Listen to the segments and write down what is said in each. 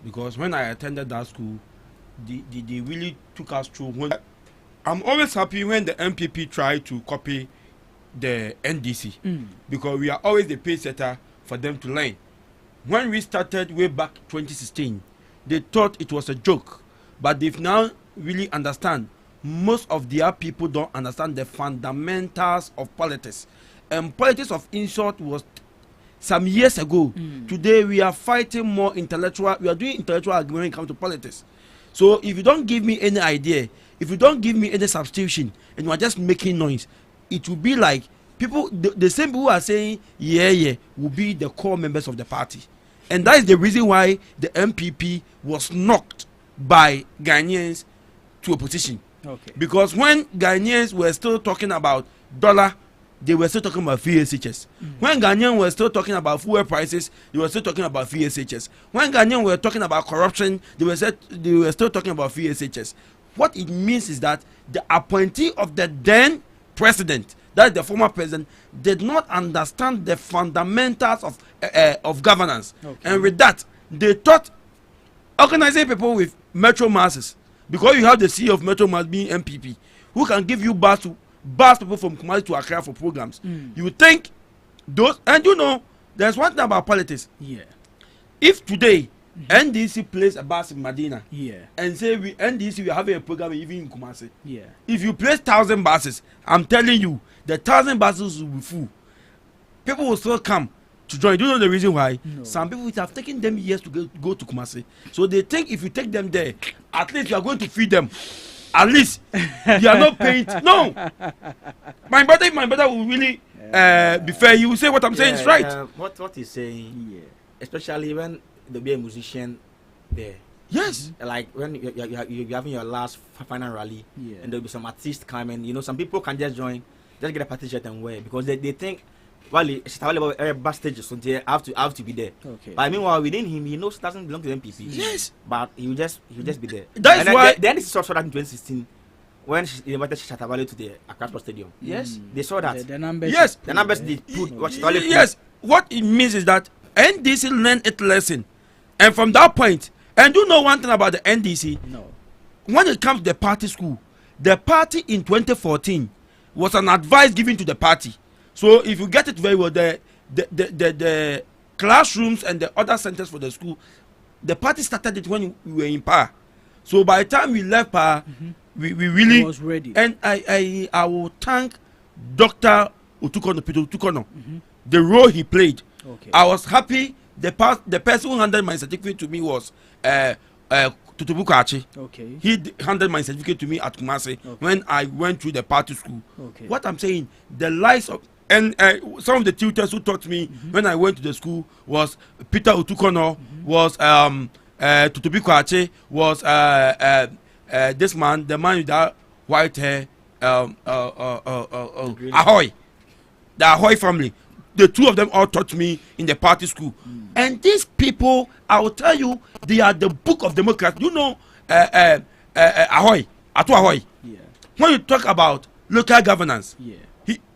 because when I attended that school, they really took us through. I'm always happy when the MPP try to copy the NDC because we are always the pace setter for them to learn. When we started way back 2016, they thought it was a joke, but they've now really understand. Most of their people don't understand the fundamentals of politics, and politics of insult was some years ago. Today we are fighting more intellectual. We are doing intellectual argument when it comes to politics. So if you don't give me any idea, if you don't give me any substitution, and you are just making noise, it will be like people, the same people who are saying yeah will be the core members of the party, and that is the reason why the MPP was knocked by Ghanaians to opposition. Okay. Because when Ghanaians were still talking about dollar, they were still talking about VSHS. When Ghanaians were still talking about fuel prices, they were still talking about VSHS. When Ghanaians were talking about corruption, they were still talking about VSHS. What it means is that the appointee of the then president, that is the former president, did not understand the fundamentals of governance. Okay. And with that, they thought organizing people with metro masses, because you have the CEO of Metro Mass being MPP, who can give you bus people from Kumasi to Accra for programs. You would think those, and you know, there's one thing about politics. Yeah. If today NDC plays a bus in Medina, and say NDC we are having a program even in Kumasi, if you place 1,000 buses, I'm telling you, the 1,000 buses will be full. People will still come to join. Do you know the reason why? No. Some people, it have taken them years to go to Kumasi, so they think if you take them there, at least you are going to feed them. At least you are not paying. No, my brother will really be fair. He will say what I'm saying is right. What he's saying, especially when there be a musician there. Yes. Like when you're having your last final rally, and there'll be some artists coming. You know, some people can just join, just get a party shirt and wear, because they think, well, it's about a bus stage, so they have to be there. Okay. But meanwhile, within him, he knows it doesn't belong to the MPP. Yes. But he'll just be there. That's why. Then this is also that in 2016 when she invited Shatabale to the Accra Stadium. Yes. They saw that. The numbers. Yes. The numbers they put. Yes. What it means is that NDC learned its lesson, and from that point, and you know one thing about the NDC. No. When it comes to the party school, the party in 2014 was an advice given to the party. So if you get it very well, the classrooms and the other centers for the school, the party started it when we were in power. So by the time we left power, we really was ready. And I will thank Dr. Utukono, the role he played. Okay. I was happy. The person who handed my certificate to me was Tutubukachi. Okay. He handed my certificate to me at Kumasi when I went through the party school. Okay. What I'm saying, the lives of, and some of the tutors who taught me when I went to the school was Peter Utukono, was Tutubukachi, was this man, the man with that white hair, Ahoy, the Ahoy family. The two of them all taught me in the party school. And these people, I will tell you, they are the book of democracy. You know, Ahoy, Atu Ahoy. Yeah. When you talk about local governance, Yeah.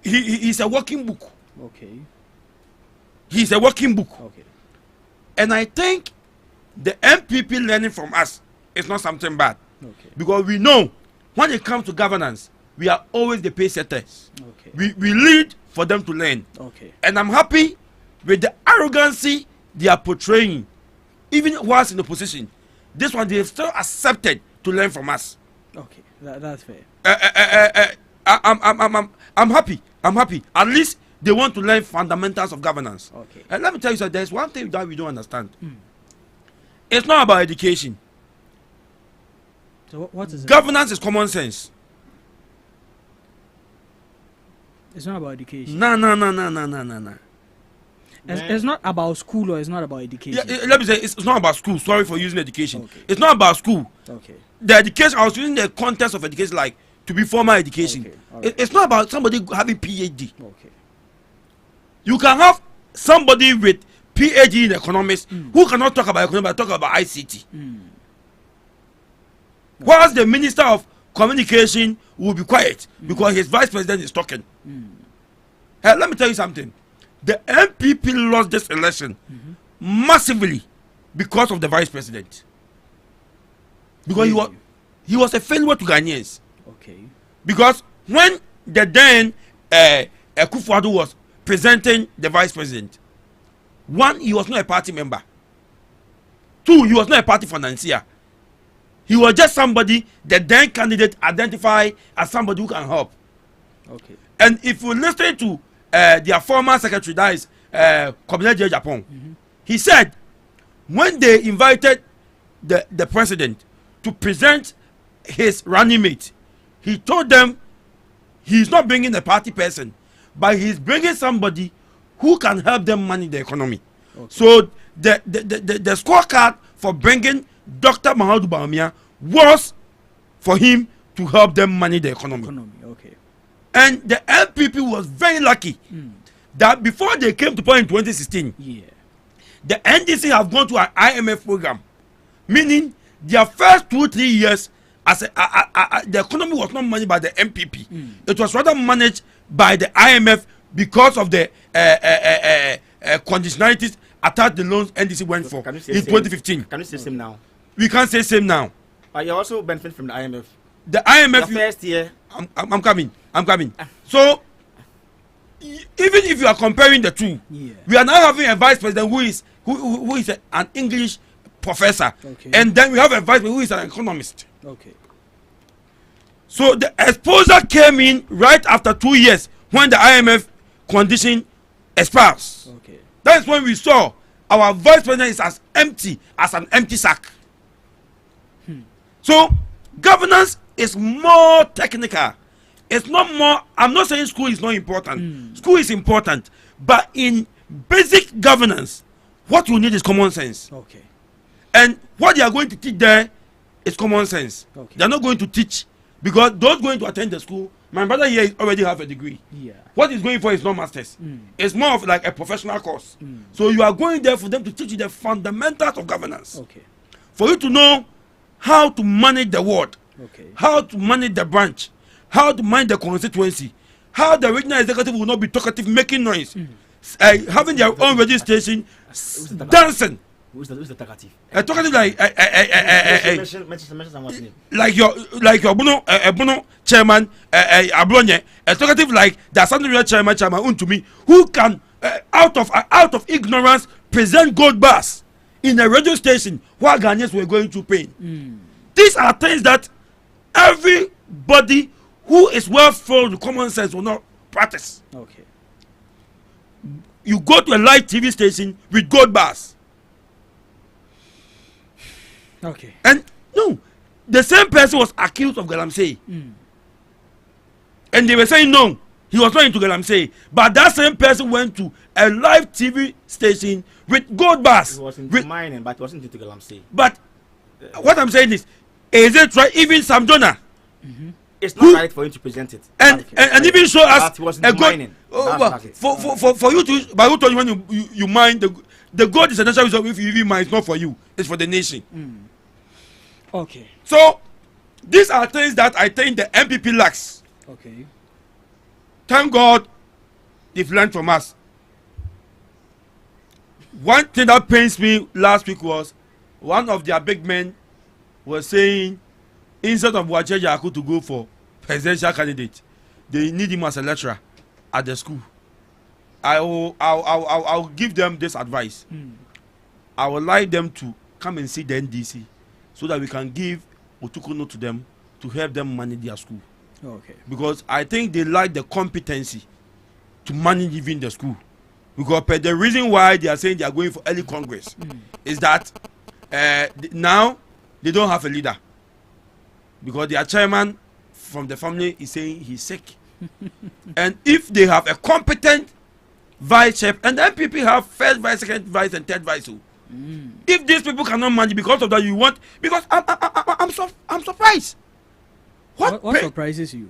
He's a working book. Okay. He's a working book. Okay. And I think the MPP learning from us is not something bad. Okay. Because we know when it comes to governance, we are always the pace setters. Okay. We lead for them to learn. Okay. And I'm happy with the arrogancy they are portraying, even whilst in opposition. This one, they have still accepted to learn from us. Okay, that's fair. I'm happy. I'm happy. At least they want to learn fundamentals of governance. Okay. And let me tell you, sir, there's one thing that we don't understand. It's not about education. So what is it? Governance is common sense. It's not about education. No. It's not about school, or it's not about education. Yeah, let me say it's not about school. Sorry for using education. Okay. It's not about school. Okay. The education, I was using the context of education like to be formal education. Okay. Right. It's not about somebody having PhD. Okay. You can have somebody with PhD in economics who cannot talk about economics but talk about ICT. Whilst the minister of communication will be quiet because his vice president is talking. Hey, let me tell you something. The MPP lost this election massively because of the vice president. Because he was a failure to Ghanaians. Okay. Because when the then Akufo-Addo was presenting the vice president, one, he was not a party member. Two, he was not a party financier. He was just somebody the then candidate identified as somebody who can help. Okay. And if you listen to their former secretary, that is Commander Japan, he said when they invited the president to present his running mate, he told them he's not bringing a party person, but he's bringing somebody who can help them manage the economy. Okay. So the scorecard for bringing Dr. Mahamudu Bawumia was for him to help them manage the economy. Okay. And the NPP was very lucky that before they came to power in 2016, the NDC have gone to an IMF program, meaning their first 2-3 years as the economy was not managed by the NPP. It was rather managed by the IMF because of the conditionalities attached the loans NDC went for in 2015. Can you say same now? We can't say same now. You also benefit from the IMF. The IMF. The first year. I'm coming. So even if you are comparing the two, we are now having a vice president who is an English professor, and then we have a vice president who is an economist. Okay. So the exposure came in right after 2 years when the IMF condition expires. Okay. That is when we saw our vice president is as empty as an empty sack. So governance is more technical. It's not more. I'm not saying school is not important. School is important, but in basic governance, what you need is common sense. Okay. And what they are going to teach there is common sense. Okay. They are not going to teach because those going to attend the school. My brother here already have a degree. Yeah. What he's going for is not masters. It's more of like a professional course. So you are going there for them to teach you the fundamentals of governance. Okay. For you to know how to manage the ward, how to manage the branch, how to manage the constituency, how the regional executive will not be talkative, making noise, having their own radio station, dancing. Who's the talkative? Talkative like your Bono chairman, Ablonye, talkative like the Assembly chairman Untumi, who can out of ignorance present gold bars in a radio station while Ghanaians were going through pain. These are things that everybody who is well filled with common sense will not practice. Okay. You go to a live TV station with gold bars. Okay. And no, the same person was accused of Galamsey. And they were saying no, he was not into Galamsey. But that same person went to a live TV station with gold bars. He was into mining, but he wasn't into Galamsey. But what I'm saying is it right? Even Sam Jonah. It's not right for him to present it. And even show us a gold. For you to, but who told you when you mine the gold is a natural resource. If you even mine, it's not for you. It's for the nation. Okay. So these are things that I think the MPP lacks. Okay. Thank God they've learned from us. One thing that pains me last week was one of their big men was saying instead of Wache Yaku to go for presidential candidate, they need him as a lecturer at the school. I'll give them this advice. I would like them to come and see the NDC so that we can give Otukono to them to help them manage their school. Okay. Because I think they lack the competency to manage even the school. Because the reason why they are saying they are going for early Congress is that now they don't have a leader. Because their chairman from the family is saying he's sick. And if they have a competent vice chair, and the MPP have first vice, second vice, and third vice. If these people cannot manage because of that, you want, because I'm surprised. What surprises you?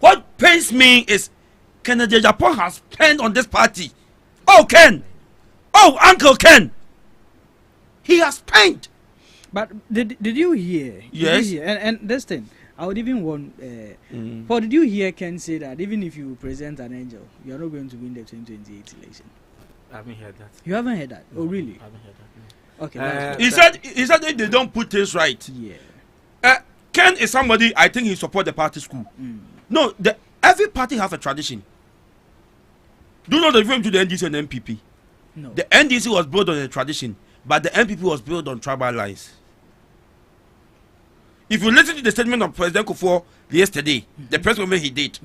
What pains me is Kennedy Japan has spent on this party. Oh, Ken! Oh, Uncle Ken! He has spent. But did you hear? Yes. Did you hear? And this thing, I would even want. But did you hear Ken say that even if you present an angel, you are not going to win the 2028 election? I haven't heard that. You haven't heard that? No, oh, really? I haven't heard that. No. Okay. He said if they don't put things right. Yeah. Ken is somebody I think he support the party school. No, every party have a tradition. Do not refer to the NDC and NPP. No. The NDC was built on a tradition, but the NPP was built on tribal lines. If you listen to the statement of President Kufuor yesterday, the press conference he did,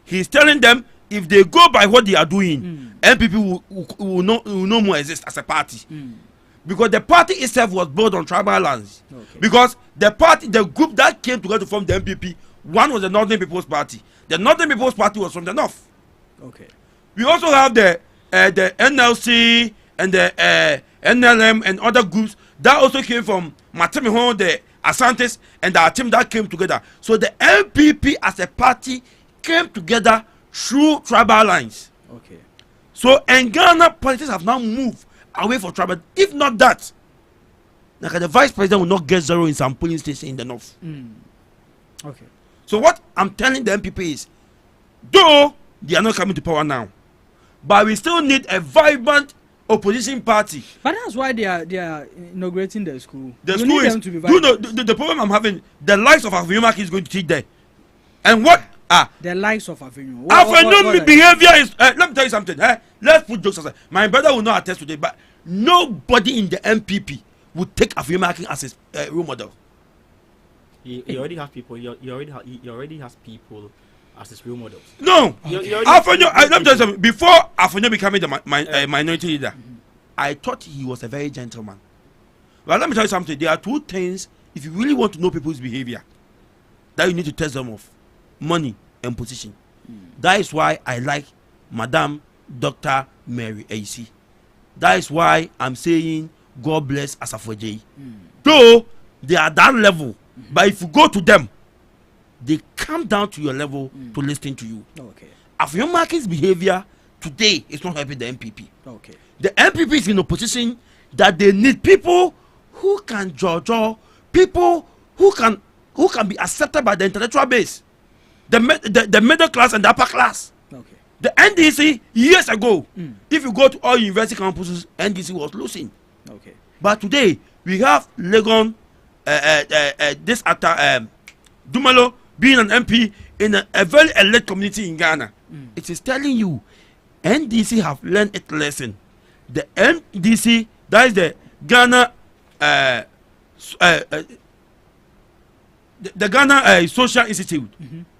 he's telling them if they go by what they are doing, NPP will no more exist as a party. Because the party itself was built on tribal lands. Okay. Because the group that came together to form the NPP, one was the Northern People's Party. The Northern People's Party was from the north. Okay. We also have the NLC and the NLM and other groups that also came from Matemiho, the Asantes, and our team that came together. So the NPP as a party came together through tribal lines. Okay. So in Ghana, politics have now moved away from tribal. If not that, like the vice president will not get zero in some polling station in the north. Okay. So what I'm telling the NPP is, though they are not coming to power now, but we still need a vibrant opposition party. But that's why they are inaugurating the school. The You school need is, them to be you know, vibrant. the problem I'm having, the likes of Afiyomaki is going to teach there. And what? The likes of Avenue. Afiyomaki behavior is, let me tell you something. Let's put jokes aside. My brother will not attest today, but nobody in the MPP would take Afiyomaki as his role model. He already has people. He already has people as his role models. No, Okay. Afonyo. Let me tell you something. Before Afonyo becoming the minority leader, I thought he was a very gentleman. Well, let me tell you something. There are two things if you really want to know people's behavior that you need to test them off: money and position. That is why I like Madam Dr. Mary AC. That is why I'm saying God bless Asafoje. Though they are that level, but if you go to them, they come down to your level to listen to you. Okay. Afiyomaki's behavior today is not helping the MPP. Okay. The MPP is in a position that they need people who can judge, people who can be accepted by the intellectual base, the middle class and the upper class. Okay. The NDC years ago, if you go to all university campuses, NDC was losing. Okay. But today we have Legon, this atta Dumalo being an MP in a very elite community in Ghana. It is telling you NDC have learned its lesson. The NDC, that is the Ghana the Ghana Social Institute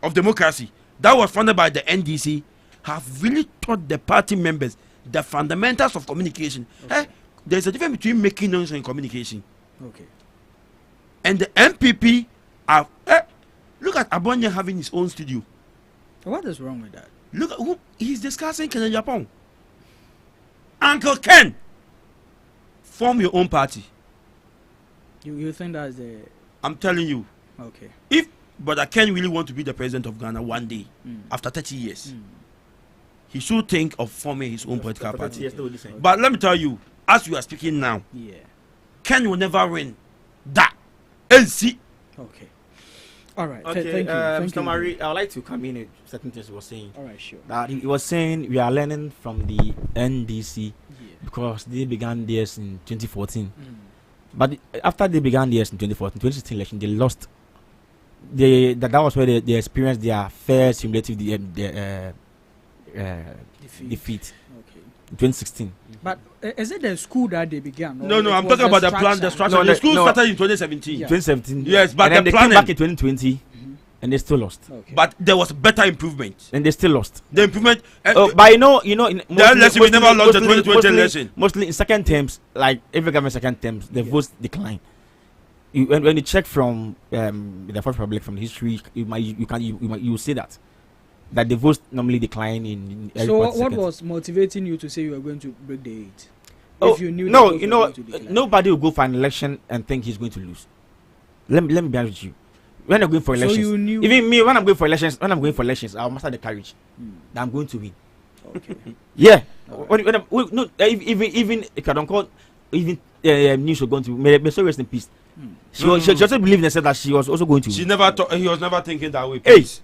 of Democracy that was founded by the NDC, have really taught the party members the fundamentals of communication. Okay. There's a difference between making noise and communication. Okay. And the MPP have look at Abonye having his own studio. What is wrong with that? Look at who he's discussing Ken Japan. Uncle Ken, form your own party. You think that's the I'm telling you, okay? if Brother Ken really want to be the president of Ghana one day, after 30 years, he should think of forming his own political party. But let me tell you, as we are speaking now, Yeah. Ken will never win that. NC. Okay. All right. Okay, Thank you. Thank Mr. you. Mari, I would like to come in with certain things he was saying. All right. Sure. That he was saying we are learning from the NDC because they began theirs in 2014. But after they began theirs in 2014, 2016 election, they lost. That was where they experienced their first cumulative defeat Okay. in 2016. But is it the school that they began? or No, it I'm was talking about the plan, the structure. No, the school no. started in 2017. Yeah. 2017. Yes, but and then the they came planning- back in 2020 and they still lost. Okay. But there was better improvement. And they still lost. The improvement. But you know, in lesson we never lost the 2020 election. Mostly in second terms, like every government second terms, the votes decline. When you check from the Fourth Republic from the history, you will see that the votes normally decline in every So what second. was motivating you to say you were going to break the 8? Oh, If you knew no, the votes you were know, going to decline. nobody will go for an election and think he's going to lose. Let me be honest with you. When I'm going for So elections, you knew- even me, when I'm going for elections, I'll master the courage that I'm going to win. Okay. Yeah. Alright. Even if I don't call, even news was going to may so rest in peace. She also believed in herself that she was also going to She win. never thought he was never thinking that way. Hey. Please.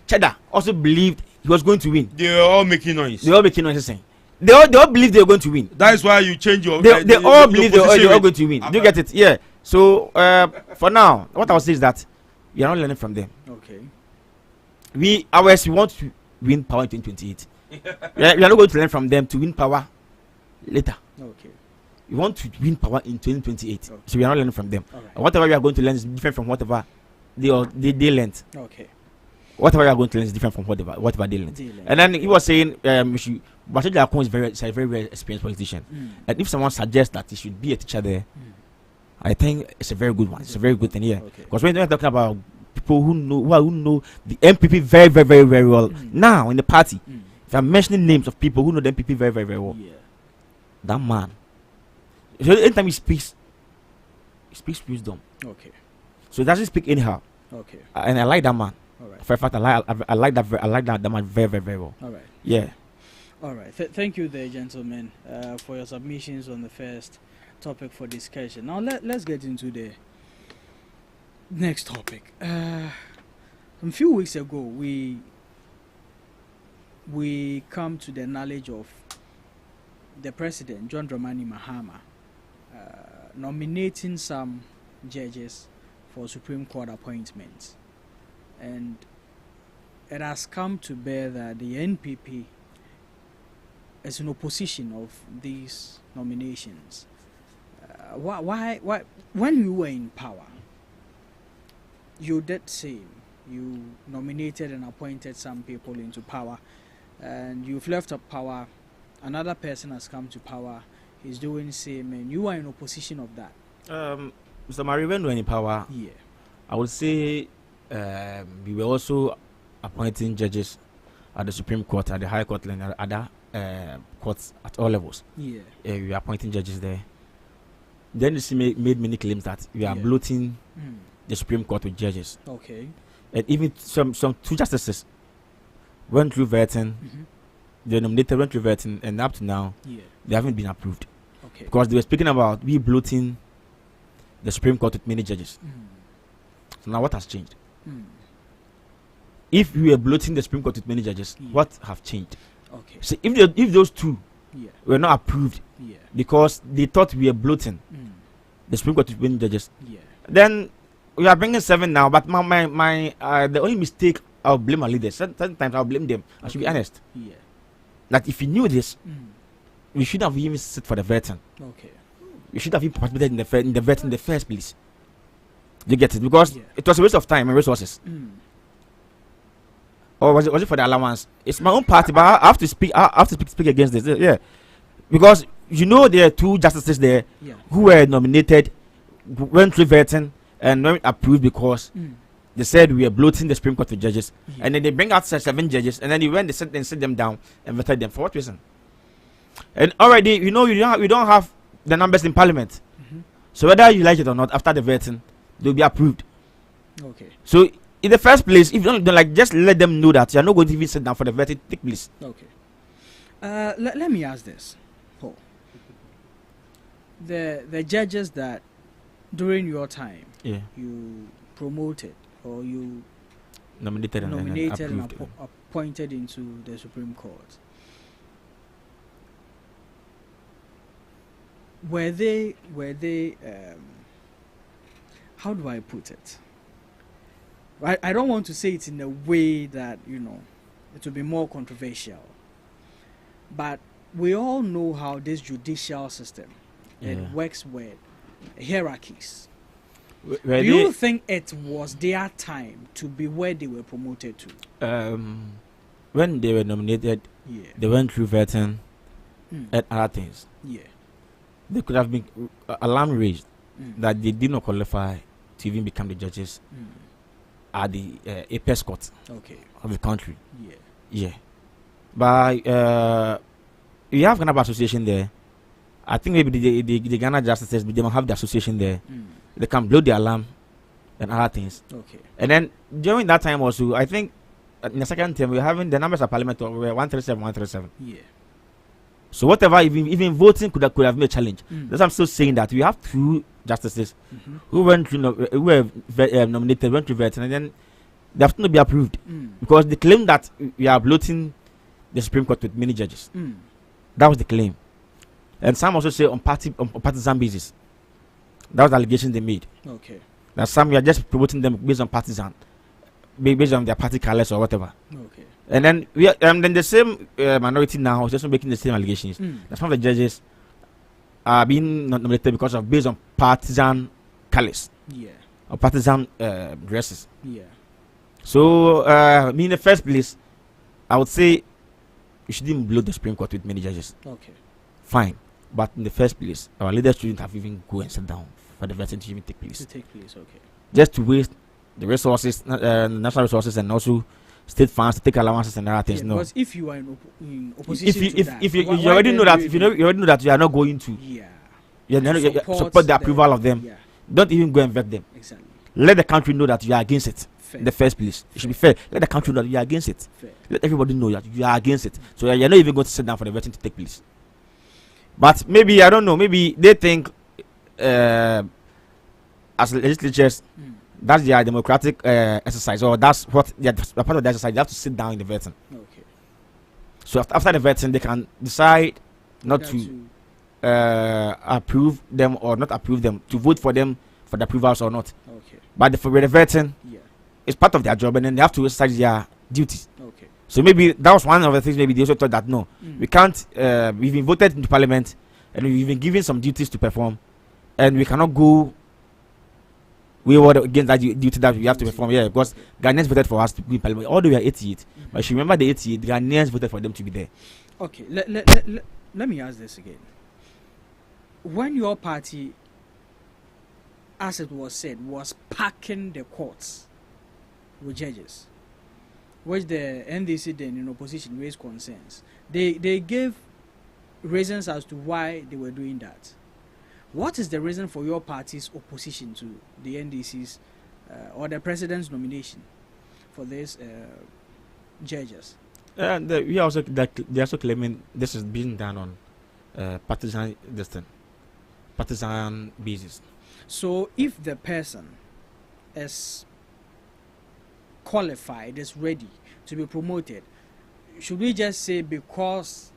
Cheddar also believed he was going to win. They were all making noise. They all making noise saying. They all believe they're going to win. That is why you change your. They all believe they're all going to win. Okay. Do you get it? Yeah. So for now, what I will say is that we are not learning from them. Okay. We want to win power in 2028. we are not going to learn from them to win power later. Okay. We want to win power in 2028. Okay. So we are not learning from them. All right. And whatever we are going to learn is different from whatever they learned. Okay. Whatever we are going to learn is different from whatever they learned. And then he was saying, we should. Bashir Akon is a very experienced politician. And if someone suggests that he should be a teacher there, I think it's a very good one. It's a very good thing, yeah. Because when you're talking about people who know the MPP very, very, very, very well now in the party, if I'm mentioning names of people who know the MPP very, very, very well, that man, so anytime he speaks wisdom. Okay. So he doesn't speak anyhow. Okay. And I like that man. All right. For a fact, I like that man very, very, very well. All right. Yeah. All right. Thank you, there, gentlemen, for your submissions on the first topic for discussion. Now let's get into the next topic. A few weeks ago, we come to the knowledge of the president, John Dramani Mahama, nominating some judges for Supreme Court appointments, and it has come to bear that the NPP is in opposition of these nominations. Why when you were in power, you did same. You nominated and appointed some people into power, and you've left up power. Another person has come to power. He's doing same, and you are in opposition of that. Mr. Mari, when we were in power, I would say we were also appointing judges at the Supreme Court, at the High Court, and other courts at all levels. We were appointing judges there. Then the CMA made many claims that we are bloating the Supreme Court with judges. Okay. And even some two justices went through vetting. They nominated, went through vetting, and up to now, they haven't been approved. Okay. Because they were speaking about we bloating the Supreme Court with many judges. So now what has changed? If we were bloating the Supreme Court with many judges, what have changed? Okay. So if those two were not approved because they thought we were bloating the Supreme Court with many judges, then we are bringing 7 now. But my the only mistake I'll blame our leaders. Sometimes I'll blame them. I should be honest. That if you knew this, we should have even sit for the vetting. Okay. We should have even participated in the vetting in the first place. You get it? Because it was a waste of time and resources. Or was it for the allowance? It's my own party, but I have to speak. I have to speak against this. Yeah, because you know there are 2 justices there who were nominated, went through vetting, and not approved because they said we are bloating the Supreme Court with judges, and then they bring out 7 judges, and then they sit them down and vetted them for what reason? And already, you know, we don't have the numbers in Parliament, so whether you like it or not, after the vetting, they'll be approved. Okay. So in the first place, if you don't like, just let them know that you are not going to even sit down for the vetting take place. Okay. Let me ask this, Paul. The judges that during your time you promoted or you nominated and appointed into the Supreme Court, were they how do I put it? I don't want to say it in a way that, you know, it will be more controversial, but we all know how this judicial system it works with hierarchies. Do you think it was their time to be where they were promoted to? When they were nominated, they went through vetting and other things. They could have been alarm raised that they did not qualify to even become the judges at the apex court of the country. But we have Ghana Bar Association there. I think maybe the Ghana Justices, they will have the association there. They can blow the alarm and other things. And then during that time also, I think in the second term, we're having the numbers of Parliament were 137. So whatever, even voting could have made a challenge. That's why I'm still saying that we have 2 justices who went through, who were nominated, went through vetting, and then they have to be approved because they claim that we are bloating the Supreme Court with many judges. That was the claim. And some also say on partisan basis. That was the allegation they made. Okay. That some you are just promoting them based on partisan, based on their party colors or whatever. Okay. And then then the same minority now is also making the same allegations. That some of the judges are being nominated because of based on partisan colors. Yeah. Or partisan dresses. Yeah. So me in the first place, I would say you shouldn't blow the Supreme Court with many judges. Okay. Fine. But in the first place, our leaders shouldn't have even go and sit down for the vetting to even take place. Okay. Just to waste the resources, national resources, and also state funds to take allowances and other things. Yeah, no. Because if you are in opposition If you already know that, you already know that you are not going to support the approval of them, don't even go and vet them. Exactly. Let the country know that you are against it. Fair. In the first place, it should be fair. Let the country know that you are against it. Fair. Let everybody know that you are against it. So you're not even going to sit down for the vetting to take place. But maybe, I don't know, maybe they think as legislatures, that's their democratic exercise, or that's what they're part of the exercise. They have to sit down in the vetting. Okay. So after the vetting, they can decide not to approve them or not approve them, to vote for them for the approvals or not. Okay. But for the vetting, Yeah. it's part of their job, and then they have to exercise their duties. Okay. So maybe that was one of the things. Maybe they also thought that no, we can't. We've been voted into parliament, and we've been given some duties to perform, and we cannot go wayward against that duty that we have to perform. Yeah, because Ghanaians voted for us to be in parliament. Although we are 88, but if you remember the 88, the Ghanaians voted for them to be there. Okay. Let me ask this again. When your party, as it was said, was packing the courts with judges, which the NDC then in opposition raised concerns, they gave reasons as to why they were doing that. What is the reason for your party's opposition to the NDC's or the president's nomination for these judges? They are also claiming this is being done on partisan basis. So if the person is qualified, is ready to be promoted, should we just say because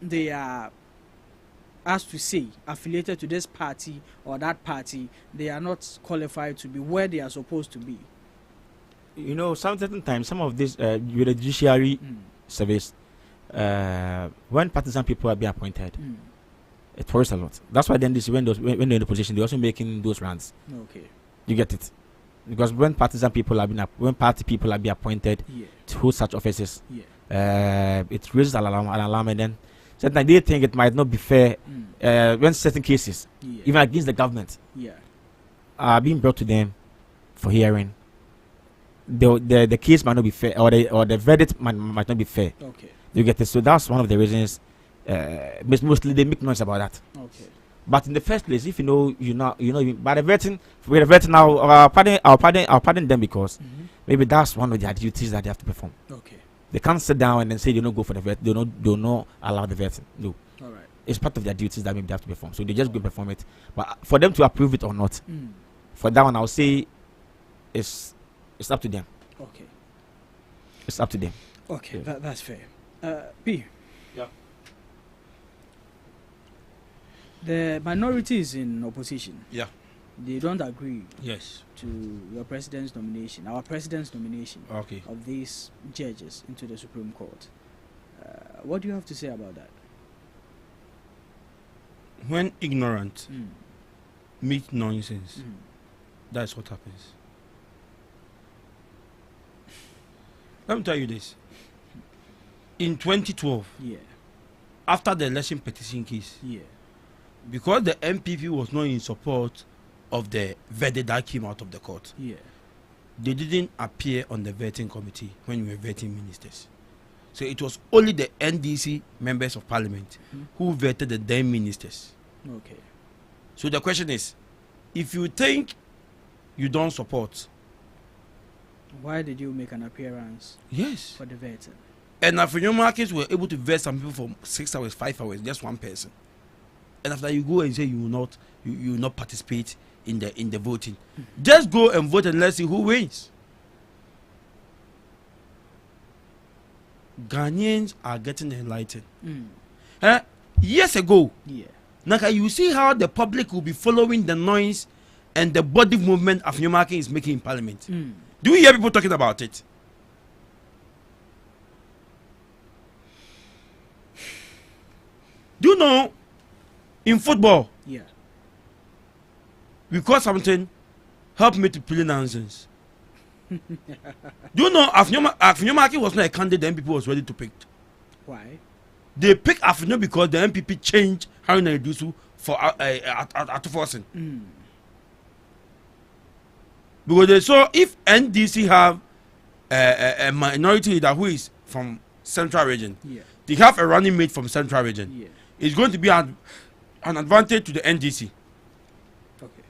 they are, as to say, affiliated to this party or that party, they are not qualified to be where they are supposed to be? You know, certain times, some of this with the judiciary service, when partisan people are being appointed, it worries a lot. That's why then when they're in the position, they're also making those runs. Okay. You get it? Because when partisan people have been when party people are being appointed to hold such offices, it raises an alarm, and then sometimes they think it might not be fair when certain cases, even against the government, are being brought to them for hearing. The case might not be fair, or the verdict might not be fair. Okay. You get it? So that's one of the reasons. Mostly they make noise about that. Okay. But in the first place, if you know, by the vetting, with the vetting now, I'll pardon them because maybe that's one of their duties that they have to perform. Okay. They can't sit down and then say they don't go for the vet. They don't allow the vetting. No. All right. It's part of their duties that maybe they have to perform. So they just go and perform it. But for them to approve it or not, for that one, I'll say it's up to them. Okay. It's up to them. Okay, that's fair. P. Yeah. The minorities in opposition. Yeah. They don't agree. Yes. To your president's nomination, our president's nomination. Okay. Of these judges into the Supreme Court. What do you have to say about that? When ignorant meet nonsense, that's what happens. Let me tell you this. In 2012, after the election petition case, because the MPP was not in support of the verdict that came out of the court, they didn't appear on the vetting committee when we were vetting ministers. So it was only the NDC members of parliament who vetted the then ministers. Okay. So the question is, if you think you don't support, why did you make an appearance? Yes. For the vetting. And after your markets were able to vet some people for 6 hours, 5 hours, just one person. And after you go and say you will not participate in the voting, just go and vote and let's see who wins. Ghanaians are getting enlightened. Years ago. Yeah. Now you see how the public will be following the noise and the body movement of Afenyomarkin is making in Parliament. Do you hear people talking about it? Do you know in football? Yeah. We call something help me to play nonsense. Do you know Afenyomarkin was not a candidate the MPP was ready to pick? Why? They picked Afenyo because the MPP changed Haruna Iddrisu for Atuforsen. Because they saw if NDC have a minority leader who is from Central Region, they have a running mate from Central Region. It's going to be an advantage to the NDC. Okay.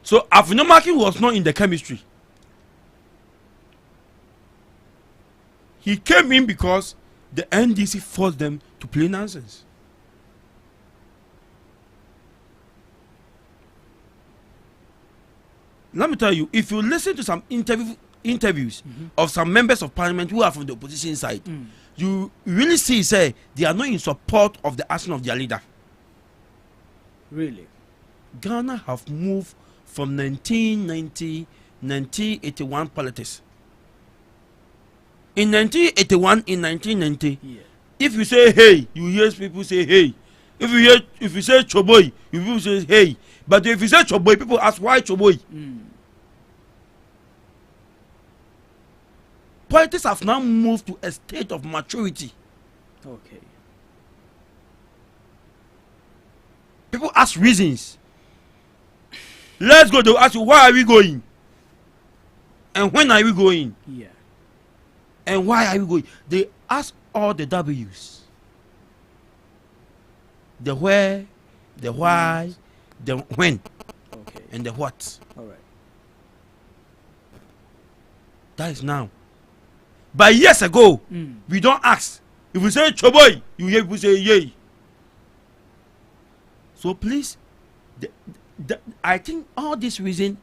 So Afenyomarkin was not in the chemistry. He came in because the NDC forced them to play nonsense. Let me tell you, if you listen to some interviews of some members of parliament who are from the opposition side, you really see, say, they are not in support of the action of their leader. Really? Ghana have moved from 1981 politics. In 1990, if you say hey, you hear people say hey. If you say choboy, you people say hey. But if you say choboy, people ask why choboy. Politics have now moved to a state of maturity. Okay. People ask reasons. Let's go. They'll ask you, why are we going? And when are we going? Yeah. And why are we going? They ask all the W's. The where, the why, the when, Okay. and the what. All right. That is now. But years ago, we don't ask. If we say choboy, you hear people say yay. So please, I think all these reasons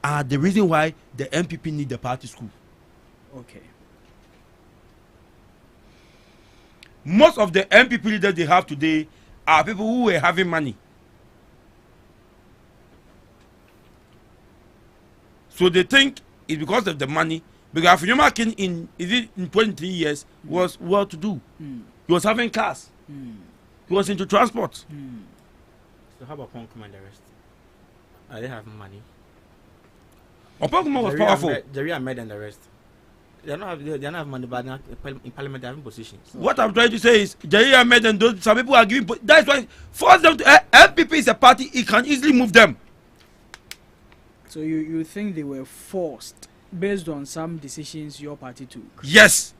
are the reason why the MPP need the party school. Okay. Most of the MPP leaders they have today are people who were having money. So they think it's because of the money. Because Afenyomarkin in 23 years was well to do. He was having cars. He was into transport. So how about Ponkum and the rest? They have money. Oponkuma was powerful. Jerry Ahmed and the rest. They don't have money, but in parliament they have positions. What I'm trying to say is Jerry Ahmed and those some people are giving. That's why force them to. MPP is a party. It can easily move them. So you think they were forced based on some decisions your party took? Yes.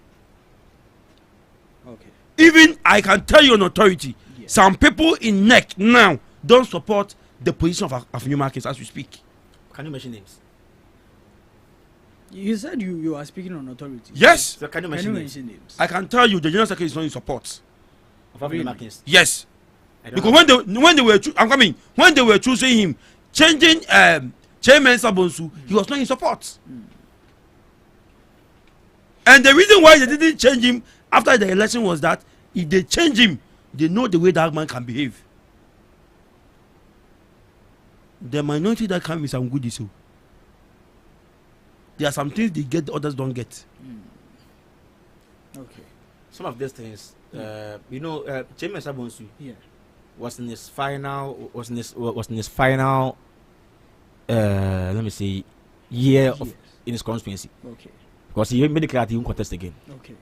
Okay. Even I can tell you on authority, some people in NEC now don't support the position of Afenyomarkin as we speak. Can you mention names? You said you are speaking on authority. Yes. So can you mention names? I can tell you the general secretary is not in support. Of Afenyomarkin? Yes. Because when they were choosing him, changing Chairman Sabonsu, he was not in support. And the reason why they didn't change him after the election was that if they change him, they know the way that man can behave. The minority that come with some goodies. So there are some things they get, the others don't get. Okay. Some of these things, Chairman Sabonsu was in his final, let me see, year in his constituency. Okay. Because he made it clear that he won't contest again. Okay.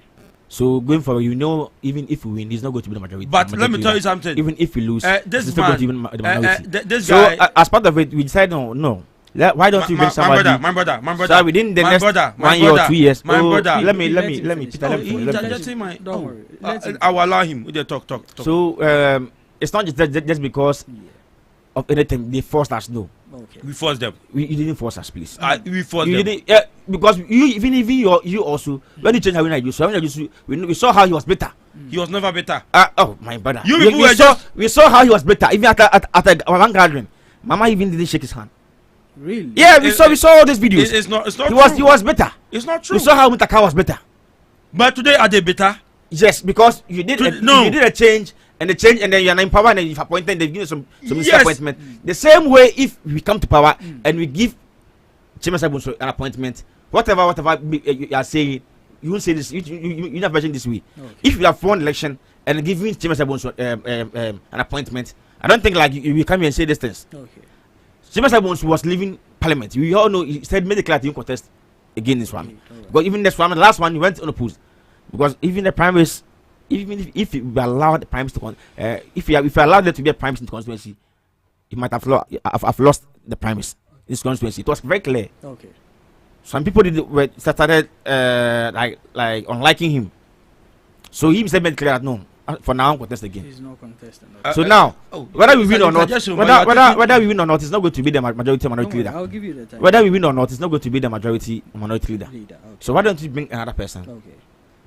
So going forward, even if we win, he's not going to be the majority. But let me tell you something. Even if we lose, this he's man, not going to be the minority. This so guy, as part of it, we decided no. Why don't you bring somebody? My brother. So within the next 1 year or 2 years. My brother. Let me, Peter. Let me finish. Don't worry. I will allow him. Talk. So it's not just because of anything they forced us. No. Okay. We forced them. You didn't force us, please. We forced them. Didn't, because even you also when you change Haruna Iddrisu, we saw how he was better. He was never better. Oh my brother. We saw how he was better. Even at one gathering, Mama even didn't shake his hand. Really? Yeah, we saw all these videos. It's not He was better. It's not true. We saw how Mutaka was better. But today are they better? Yes, because you did a change and they change, and then you're not in power, and then you've appointed, they've given some Yes. appointment. The same way, if we come to power and we give Chairman Sabunso an appointment, whatever you are saying, you won't say this. You not version this way. Okay. If you have won election and giving Chairman Sabunso an appointment, I don't think like you come here and say these things. Okay. Chairman Sabunso was leaving Parliament. We all know he said made it clear he didn't contest again this one. Alright. Because even this one, the last one, he went unopposed. Because even the primaries, even if we allowed the primaries to if we allowed there to be a primaries in the constituency, he might have lost the primaries in this constituency. It was very clear. Okay. Some people started like unliking him. So he himself made clear that no, for now, contest again. He's not contesting. So now, whether we win or not, suggestion, whether we win or not, it's not going to be the majority minority Don't worry, leader. I'll give you the time. Whether we win or not, it's not going to be the majority minority leader. Leader. Okay. So why don't you bring another person? Okay.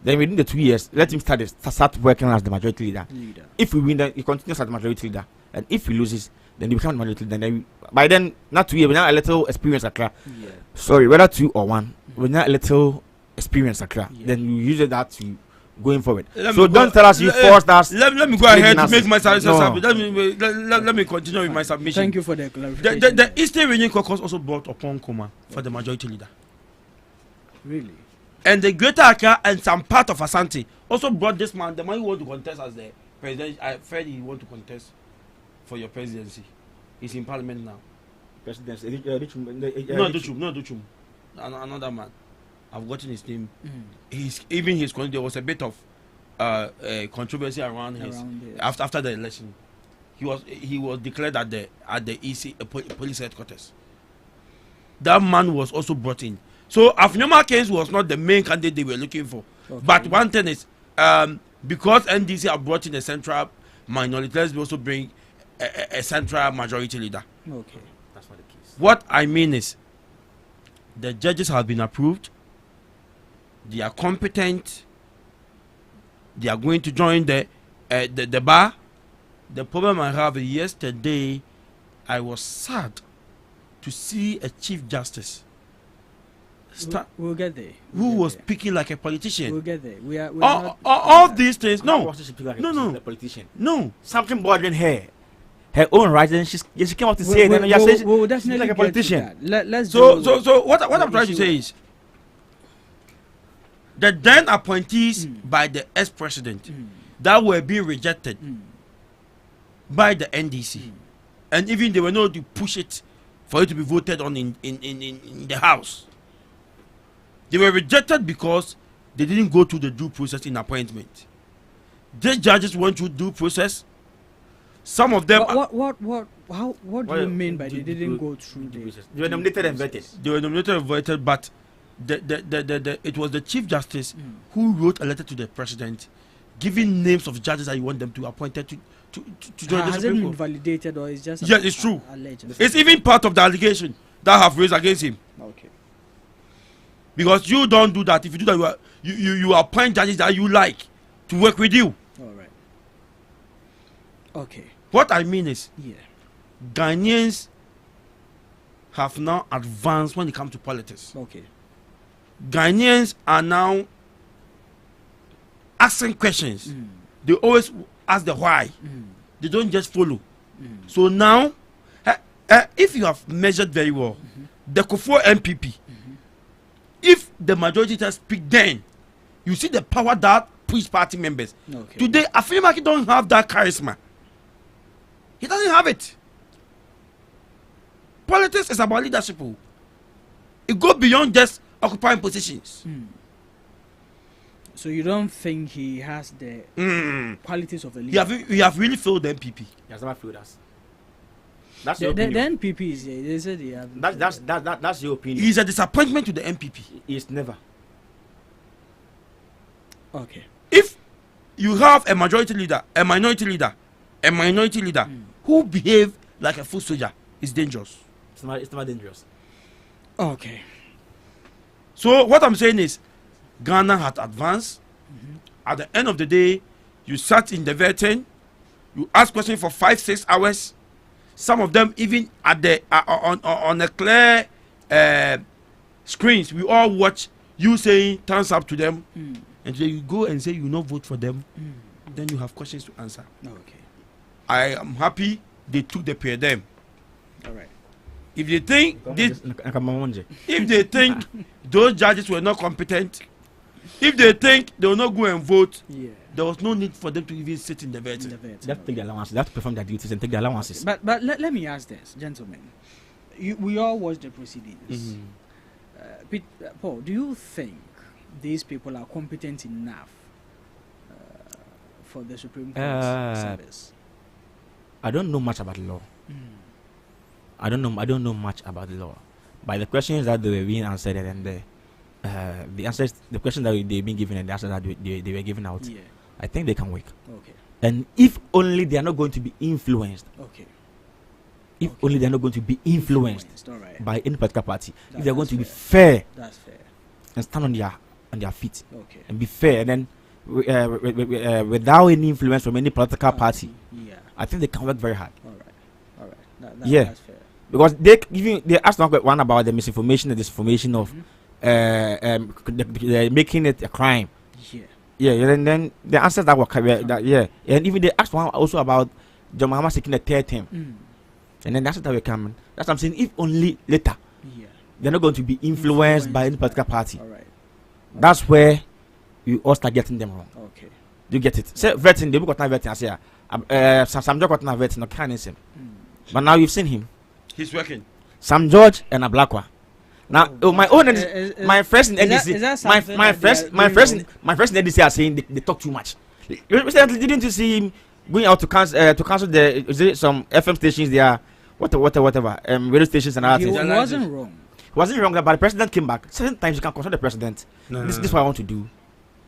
Then within the 2 years, let him start working as the majority leader. Leader. If we win, then he continues as the majority leader. And if he loses, then he becomes the majority leader. Then by then, not 2 years, we now a little experience Accra. Yeah. Sorry, whether 2 or 1, we now a little experience Accra. Yeah. Then you use that to going forward. Let So me don't go- tell us you forced us. Let me go ahead to us- make my submission. No. Let me continue with my submission. Thank you for the clarification. The Eastern Region Caucus also brought upon Kuma for the majority leader. Really? And the Greater Accra and some part of Asante also brought this man, the man who want to contest as the president. I felt he want to contest for your presidency. He's in parliament now. Presidency. No, Duchum. Another man. I've forgotten his name. His there was a bit of controversy around his after the election. He was declared at the EC police headquarters. That man was also brought in. So Afnyoma Keynes was not the main candidate they were looking for. Okay. But one thing is, because NDC have brought in a central minority, let's also bring a central majority leader. Okay. That's not the case. What I mean is, the judges have been approved. They are competent. They are going to join the bar. The problem I have is yesterday, I was sad to see a chief justice We'll get there. who was speaking like a politician. We'll get there. We're all not, all these things. How No, was she like No. a politician? no. Something bothering her own rights, and she came up to say, we'll, then you're saying we'll she's definitely like a get to politician. that. Let's So do what I'm trying to issue. say is, the then appointees by the ex-president that were being rejected by the NDC, and even they were not to push it for it to be voted on in the house. They were rejected because they didn't go through the due process in appointment. These judges went through due process. Some of them What do you mean by they didn't go through the They were nominated and vetted. they were nominated and voted, but it was the chief justice who wrote a letter to the president, giving names of judges that you want them to appointed to join the Has it Supreme been Court. validated or is just Yes, it's true. alleged? It's even part of the allegation that have raised against him. Okay. Because you don't do that. If you do that, you appoint judges that you like to work with you. All right. Okay. What I mean is, Yeah. Ghanaians have now advanced when it comes to politics. Okay. Ghanaians are now asking questions. They always ask the why. They don't just follow. So now, if you have measured very well, the Kofo MPP, if the majority just speak, then you see the power that push party members. Okay. Today, Afimaki don't have that charisma. He doesn't have it. Politics is about leadership. It goes beyond just occupying positions. So you don't think he has the qualities of a leader? You have really failed the MPP. He has never failed us. That's The your opinion. NPP is here. They said they have. That's your opinion. He's a disappointment to the MPP. He's never. Okay. If you have a majority leader, a minority leader who behave like a foot soldier, it's dangerous. It's not dangerous. Okay. So what I'm saying is, Ghana had advanced. At the end of the day, you sat in the vetting, you asked questions for 5-6 hours. Some of them even at the on a clear screens. We all watch you saying thumbs up to them, and then you go and say you not vote for them. then you have questions to answer. Okay. I am happy they took the paradigm. All right. If they think those judges were not competent, if they think they will not go and vote, there was no need for them to even sit in the vetting. They have to take the allowances. They have to perform their duties and take the allowances. But let me ask this, gentlemen. We all watched the proceedings. Paul, do you think these people are competent enough for the Supreme Court service? I don't know much about the law. I don't know much about the law. But the questions that they were being answered and the answers, the questions that they've been given and the answers that they were given out, I think they can work. Okay. And if only they are not going to be influenced. Okay. If only they are not going to be influenced by any particular party. If they are going to be fair. That's fair. And stand on their feet. Okay. And be fair. And then without any influence from any political party. I think they can work very hard. All right. That's fair. Because they asked one about the misinformation and disinformation of making it a crime. And then the answers that were correct. And even they asked one also about John Mahama seeking a third term. And then that's what we're coming. That's what I'm saying. If only later, they're not going to be influenced by any particular party. That's where you all start getting them wrong. Okay. You get it? Say vetting, they got not vetting. I say, some George got not vetting. No can't him. But now you've seen him. He's working. Sam George and a Blackwa. Now, my own, my friends in NDC, my friends in NDC are saying they talk too much. Recently, didn't you see him going out to cancel some FM stations there, whatever, radio stations and other things? He wasn't wrong. He wasn't wrong, but the president came back. Certain times you can consult the president. This is what I want to do.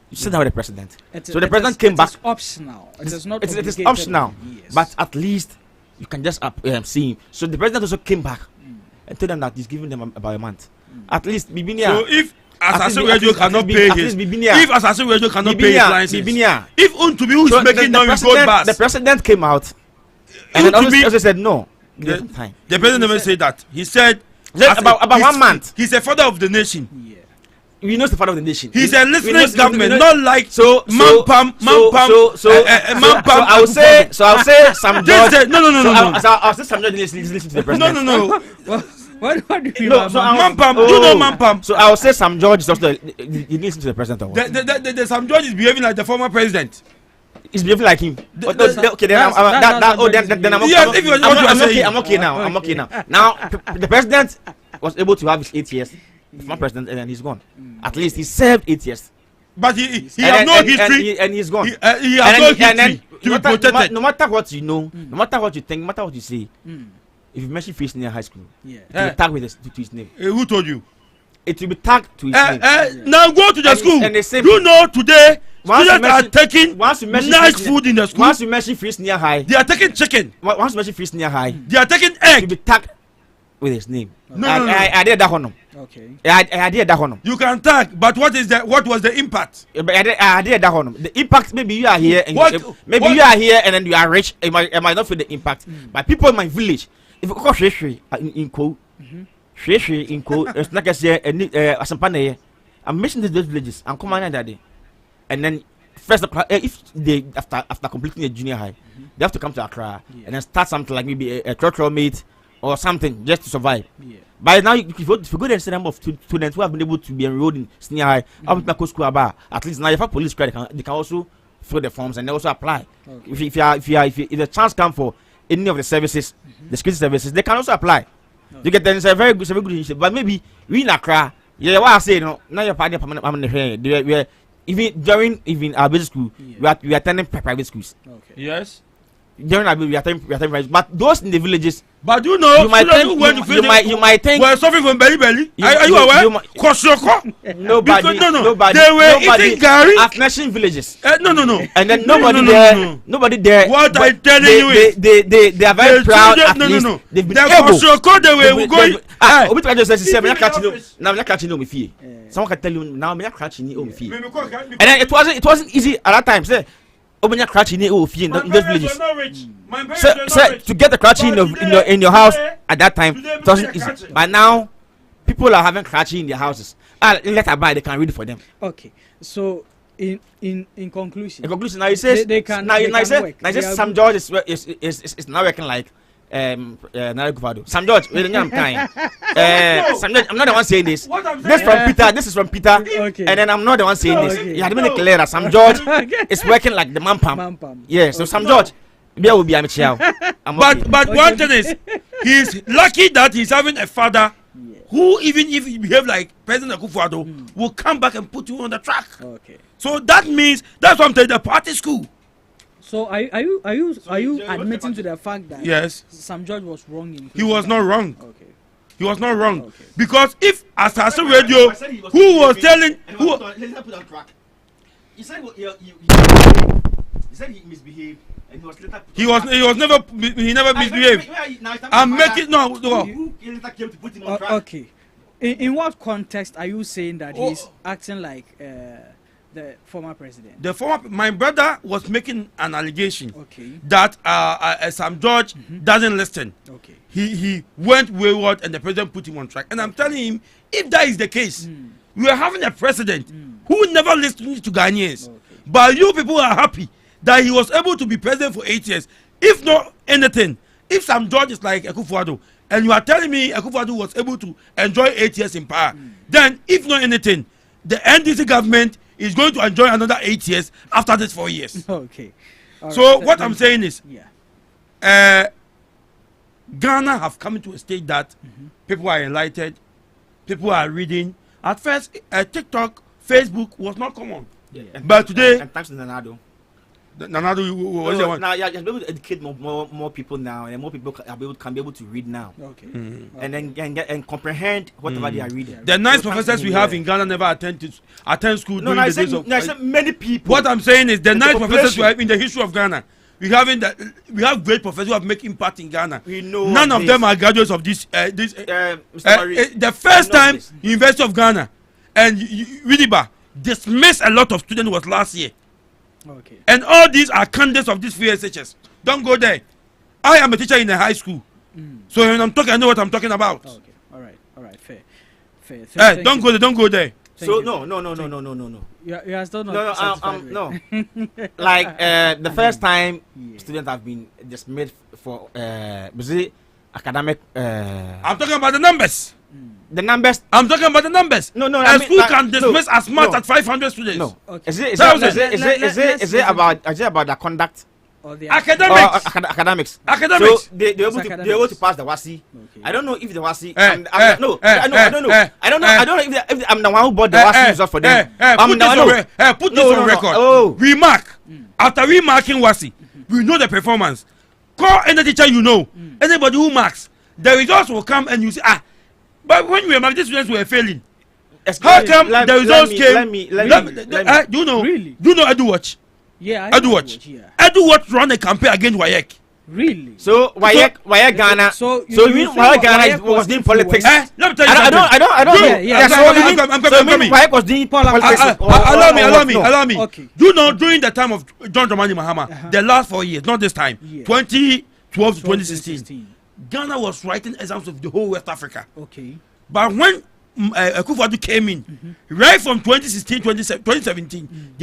You sit down with the president. So the president came back. It's optional. It is not. It is optional, but at least you can just see him. So the president also came back and told them that he's giving them about a month. At least Bibinia. So if Assassin Radio cannot pay his, if Assassin Radio cannot pay his license, if to be who's making them go back, the president came out and then also said no. The president never said that. He said about 1 month. He's the father of the nation. He knows the father of the nation. He's a listening government, not like Mampam. I'll say some George. No. I'll say some George listen to the president. No. What do you know? Mampam, you know Mampam. So I'll say some George is also he listen to the president. Or what? The Sam George is behaving like the former president. He's behaving like him. Okay, then I'm okay now. Now the president was able to have his 8 years. The former president, and then he's gone. At least he served 8 years. But he has no history. And he's gone. He has no history to be protected. No matter what you know, no matter what you think, no matter what you say, if you mention Free Senior High School, it will be tagged with to his name. Who told you? It will be tagged to his name. Now go to the school. You know today, students are taking nice food in the school. Once you mention Free Senior High, they are taking chicken. Once you mention Free Senior High, they are taking egg. It will be tagged with his name. No. I did that one. Okay. I did that one. You can tag, but what was the impact? I did that one. The impact, maybe you are here and you are here and then you are rich. I might not feel the impact. But people in my village, if you go Shreshi in Ko, it's like I say, Asampane, I'm mentioning those villages. I'm coming that day, and then first if they after completing the junior high, they have to come to Accra and then start something like maybe a cultural meet or something just to survive. By now, if you go to the number of students who have been able to be enrolled in senior high, at least now if a police credit, they can also fill the forms and they also apply. If the chance comes for any of the services, the security services, they can also apply. You get then, it's a very good initiative. But maybe we in Accra, what I say, now you're part of the even during our basic school, we are attending private schools. Yes. During our we are attending private, but those in the villages. But you know, you might think we're suffering from belly. Are you aware? Nobody. They were eating Gary at nation villages. No. And then nobody there. What I telling you is, they are very proud. At least they've been able. They were going. Obi try to say, "Me catching no me fee." Someone can tell you now, me catching no me fee. And then it wasn't easy at that time. Say. Open your crouch in those villages. So to get the crouch in your house at that time, it wasn't easy. But now, people are having crouch in their houses. Let her buy, they can read it for them. Okay, so In conclusion. In conclusion, now he says they can work. Now he says Sam George is now working like Sam George, I'm kind. Sam George, I'm not the one saying this. This is from Peter. Okay. And then I'm not the one saying this. Okay. You had to make it clear that Sam George is working like the man-pam. Yeah, so Sam George, there will be a Michelle. But one thing is, he's lucky that he's having a father who, even if he behave like President Akufo-Addo, will come back and put you on the track. Okay. So that means that's what I'm telling the party school. So are you admitting to the fact that Yes, Sam George was wrong in? he was not wrong. Okay. He was not wrong. Okay. Because if Assassin Radio, who was telling who He said he misbehaved and he was later he never misbehaved. I'm making no. Who later came to put him on track? Okay. In what context are you saying that he's acting like the former president? My brother was making an allegation Okay. that Sam George doesn't listen. Okay. He went wayward and the president put him on track. And I'm telling him, if that is the case, we are having a president who never listened to Ghanaians. Okay. But you people are happy that he was able to be president for 8 years. If not anything, if Sam George is like Akufo-Addo, and you are telling me Akufo-Addo was able to enjoy 8 years in power, then if not anything, the NDC government is going to enjoy another 8 years after this 4 years. Okay. All So right. what I'm saying is, yeah. Ghana have come to a stage that people are enlightened, people are reading. At first, TikTok, Facebook was not common. Yeah. But today, and thanks to Nanado. Nanado was the one. Now you're able to educate more people now, and more people can be able to read now. Okay. And then and comprehend whatever they are reading. The nice professors we have in Ghana never attend school during the days of. I said many people. What I'm saying is the nice professors we population. have in the history of Ghana. We have great professors who have made impact in Ghana. We know none of this. them are graduates of this. Mr. Marie, The first I know time this. University of Ghana and Widiba dismissed a lot of students was last year. Okay. And all these are candidates of these VSHS. Don't go there. I am a teacher in a high school. So when I'm talking, I know what I'm talking about. Okay. All right. Fair. Don't go there. Don't go there. So Thank no. You are still not satisfied with No. Like the first time students have been dismissed for academic. I'm talking about the numbers. The numbers. I'm talking about the numbers. No. A school can dismiss as much as 500 students. No. Okay. Is it Let's about the conduct? or the Academics. Academics. Academics. So they able to pass the WASI. Okay. I don't know if the WASI. I don't know if I'm the one who bought the WASI result for them. Put this on record. Oh. We mark. After we marking WASI, we know the performance. Call any teacher you know. Anybody who marks, the results will come and you say, but when we mark, these students were failing. How come the results came? Do you know? Really? Do you know Edu Watch? Yeah. Edu Watch. Edu Watch run a campaign against WAEC. Really? So WAEC Ghana. So you mean WAEC Ghana was doing politics? Let me tell you something. I don't know. Yeah, I'm coming. WAEC was doing politics. Allow me. Okay. You know, during the time of John Dramani Mahama, the last 4 years, not this time, 2012 to 2016, Ghana was writing exams of the whole West Africa. Okay. But when Akufo-Addo came in, right from 2016, 2017,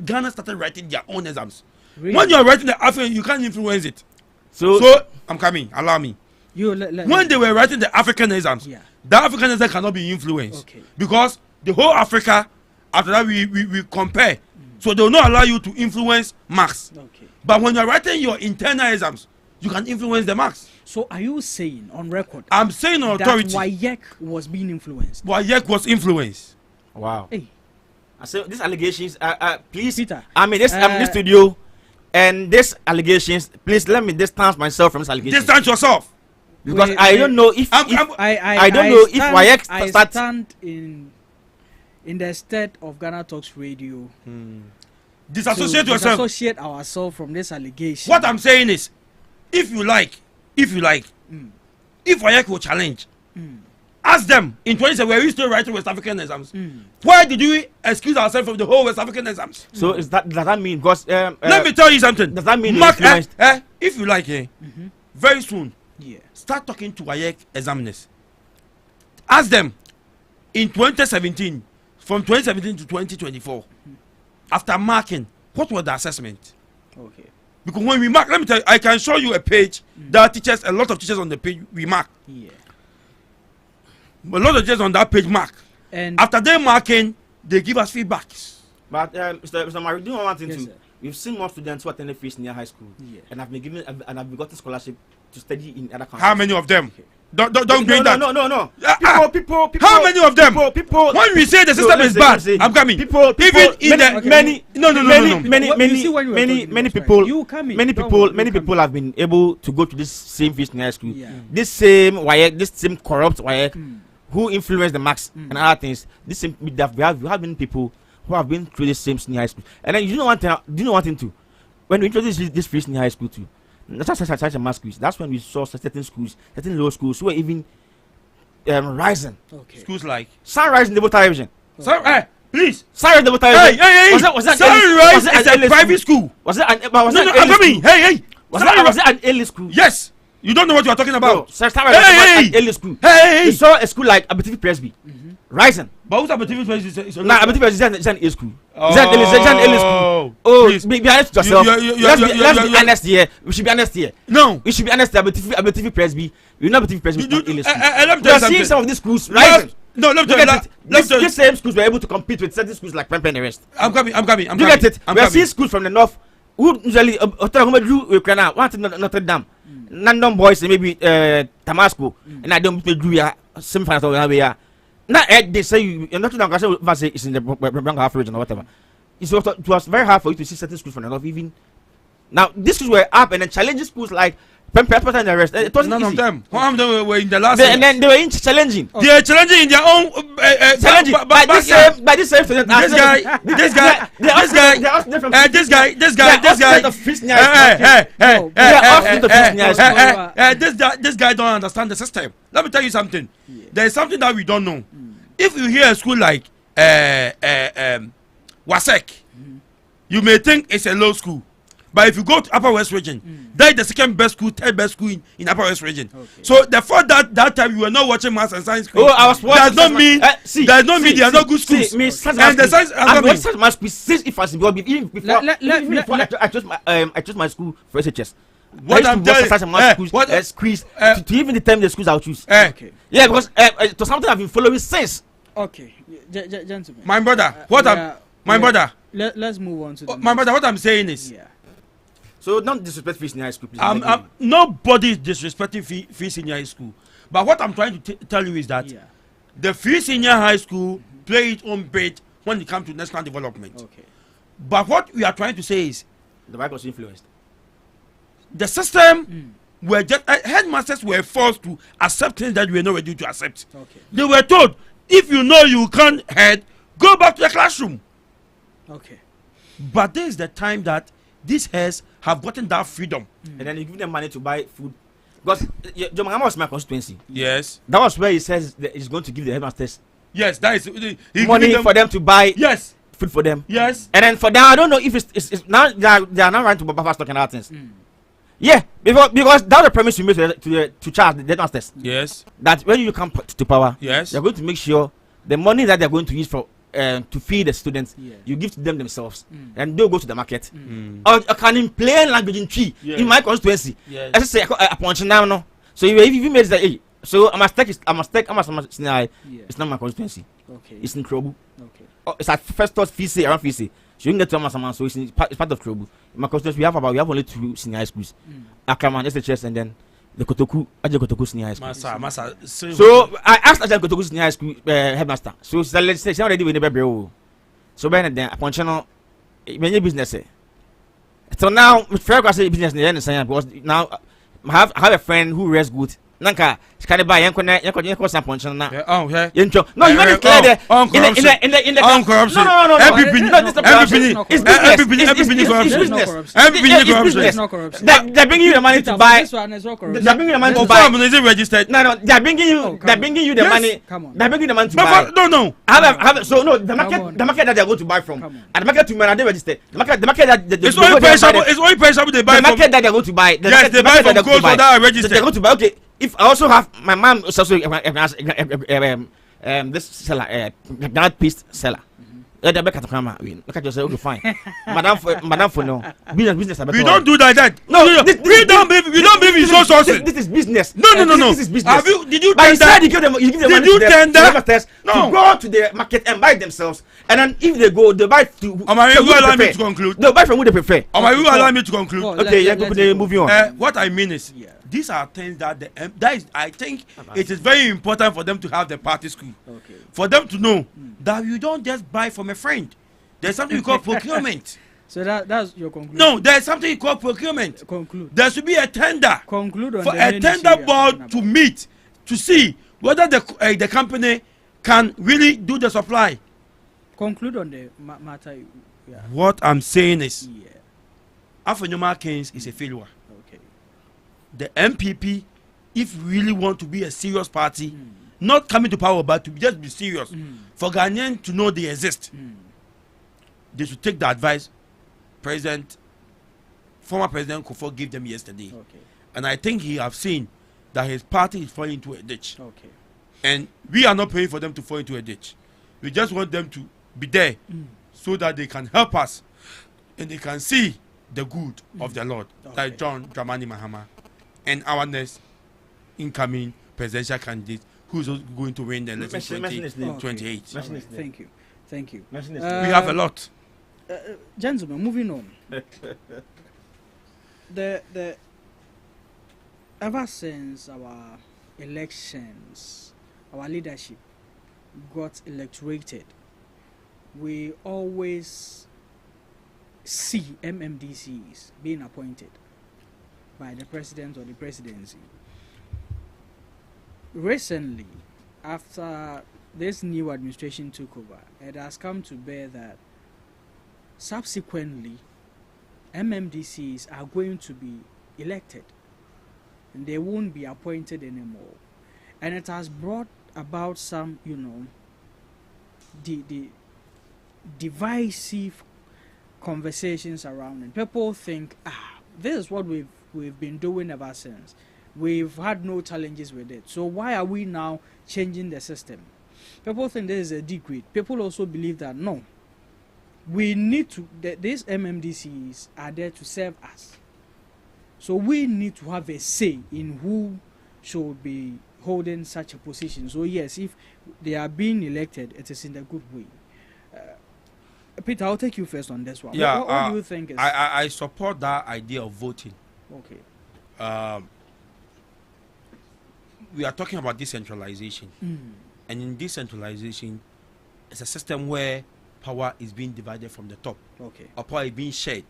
Ghana started writing their own exams. Really? When you are writing the African, you can't influence it. So I'm coming. Allow me. When they were writing the African exams, the African exam cannot be influenced. Okay. Because the whole Africa, after that we compare. So they will not allow you to influence marks. Okay. But when you are writing your internal exams, you can influence the marks. So are you saying on record? I'm saying on authority. That WAEC was being influenced. WAEC was influenced. Wow. Hey. I say these allegations. Please, Peter. I'm in this studio, and these allegations. Please let me distance myself from this allegation. Distance yourself. Because I don't know if I don't know if WAEC I stand in the stead of GhanaTalks Radio. Disassociate yourself. Disassociate ourselves from this allegation. What I'm saying is, if you like, if WAEC will challenge, ask them in 2017 were we still writing West African exams? Why did we excuse ourselves from the whole West African exams? So does that mean? Because let me tell you something. Does that mean if you like, very soon, start talking to WAEC examiners. Ask them in 2017, from 2017 to 2024, after marking, what was the assessment? Okay. Because when we mark, let me tell you, I can show you a page. There are teachers, a lot of teachers on the page we mark. Yeah. A lot of teachers on that page mark. And after they marking, they give us feedbacks. But Mr. Mari, do you know one thing Yes, too? sir. We've seen more students who attended free senior high school, Yeah. and have been given and have gotten scholarship to study in other countries. How many of them? Okay. Don't No, grade that. no. People. How many of them? People. When we say the system is bad, I'm coming. People. Even in many, the many. No. Many people have been able to go to this same free senior high school, Yeah. this same WAEC, this same corrupt WAEC, who influence the marks and other things. This same we have many people who have been through the same senior high school. And then you know one thing too. When we introduced this free senior high school too, such a mass quiz, that's when we saw certain schools, certain low schools who were even rising. Okay. Schools like Sunrise in the television. please. Sunrise in the television. Hey. Was that Sunrise is a private school. Was it an I'm coming. Hey. Was it an early school? Yes. You don't know what you are talking about. No, Sunrise was an early school. Hey. You saw a school like Abitifi Presby, rising. But who's Abitifi Presby? Nah, Abitifi Presby is an early school. Is an early school. Oh, please. be honest with yourself. Let's be honest here. We should be honest here. No. We should be honest. Abitifi Presby. You know Abitifi Presby is not early school. Let me We tell are you seeing something. some of these schools rising. No, let me Look tell at you. it. These same schools were able to compete with certain schools like Prempeh and the rest. I'm coming. You get it? We are seeing schools from the north who usually Notre Dame, Nandom boys, maybe Tamasco, and I don't do ya same final area. Now they say you're not going to say it's in the Branga half region or whatever. It was very hard for you to see certain schools from the north even. Now these schools were up and then challenging schools like Prempeh and the rest. It wasn't none easy. of them. One of them were in the last. And then they were challenging. They are challenging in their own. Challenging by this same student. This guy. This guy. This guy don't understand the system. Let me tell you something. There is something that we don't know. If you hear a school like Wasek, you may think it's a low school. But if you go to Upper West Region, that is the second best school, third best school in Upper West Region. Okay. So the fact that time you were not watching Maths and Science school, I was watching. Does not mean they are not good schools. And the science, I've watched such maths quiz since if I even before I chose my school for SHS. What I'm telling you, to even determine the schools I'll choose. Okay. Yeah, because it was something I've been following since. Okay, gentlemen. My brother, brother. Let's move on to the my brother. What I'm saying is. Yeah. So don't disrespect free senior high school, please. Nobody is disrespecting free senior high school. But what I'm trying to tell you is that the free senior high school play its own bit when it comes to national development. Okay. But what we are trying to say is the right was influenced. The system were just headmasters were forced to accept things that we were not ready to accept. Okay. They were told, if you know you can't head, go back to the classroom. Okay. But this is the time that these heads have gotten that freedom. And then you give them money to buy food. Because Jomangama was my constituency. Yes. That was where he says that he's going to give the headmasters. Yes, that is money for them to buy. Yes. Food for them. Yes. And then for them, I don't know if it's now they are now running to Baba stock and other things. Yeah, because that's the premise you made to charge the headmasters. Yes. That when you come to power, yes, they're going to make sure the money that they're going to use for to feed the students, you give to them themselves, and they'll go to the market. Or can in plain language in tree in my constituency. I say a punch now, no. So if you made that, so I must take it's not my constituency. Okay. It's in trouble. Okay. It's at first thought fee around fee. So you can get to Amasaman, so it's part of trouble. In my constituency, we have only 2 senior high schools. Akaman, SHS, and then the Kotoku Senior High School. So I asked Ajay Kotoku Senior High School headmaster. So let's say already we never bro. So then I punch many business. So now fair say business because now I have a friend who rests good. Nanka, can buy yanko some punch na. Oh, yeah. No, you want to clear there in the corruption. No. It's corruption. They're bringing you the money to buy. They're bringing you the money to buy. Is it registered? No, they're bringing you the money. They're bringing the money to buy. No. So no, the market that they're going to buy from, and the market to are they registered? The market that it's only perishable they buy from. The market that they're going to buy. Yes, they buy from gold that are registered. They're going to buy. Okay. If I also have my mom is also this seller, Ghana paste seller. Let the back at the camera. Look at yourself. Okay, fine. Madam for no business. We don't do that. No, we don't believe in sources. This is business. No. This is business. Did you but tender? You give them Did money you to tender? No. To go to the market and buy themselves, and then if they go, they buy to. You allow me to conclude? No, buy from who they prefer. You allow me to conclude? Okay, yeah, moving on. What I mean is, these are things that I think it is very important for them to have the party school. Okay. For them to know that you don't just buy from a friend. There's something we call procurement. So that's your conclusion. No, there's something called procurement. Conclude. There should be a tender. Conclude on for the a tender board to meet to see whether the company can really do the supply. Conclude on the matter. Yeah. What I'm saying is, Afenyoman Keynes is a failure. Okay. The MPP, if we really want to be a serious party, not coming to power but to just be serious, for Ghanaians to know they exist, they should take the advice former President Kufuor gave them yesterday. Okay. And I think he have seen that his party is falling into a ditch. Okay. And we are not praying for them to fall into a ditch. We just want them to be there so that they can help us and they can see the good of the Lord. Okay. Like John Dramani Mahama and our next incoming presidential candidate who's going to win the election 2028. Thank you. We have a lot. Gentlemen, moving on. the ever since our elections, our leadership got electorated, we always see MMDCs being appointed by the president or the presidency. Recently, after this new administration took over, it has come to bear that subsequently MMDCs are going to be elected and they won't be appointed anymore, and it has brought about some the divisive conversations around it. People think this is what we've been doing ever since. We've had no challenges with it, so why are we now changing the system? People think this is a degrade. People also believe that no, we need to, these MMDCs are there to serve us. So we need to have a say in who should be holding such a position. So yes, if they are being elected, it is in a good way. Peter, I'll take you first on this one. Yeah, what do you think? I support that idea of voting. Okay. We are talking about decentralization. And in decentralization, it's a system where power is being divided from the top. Okay. Or power is being shared.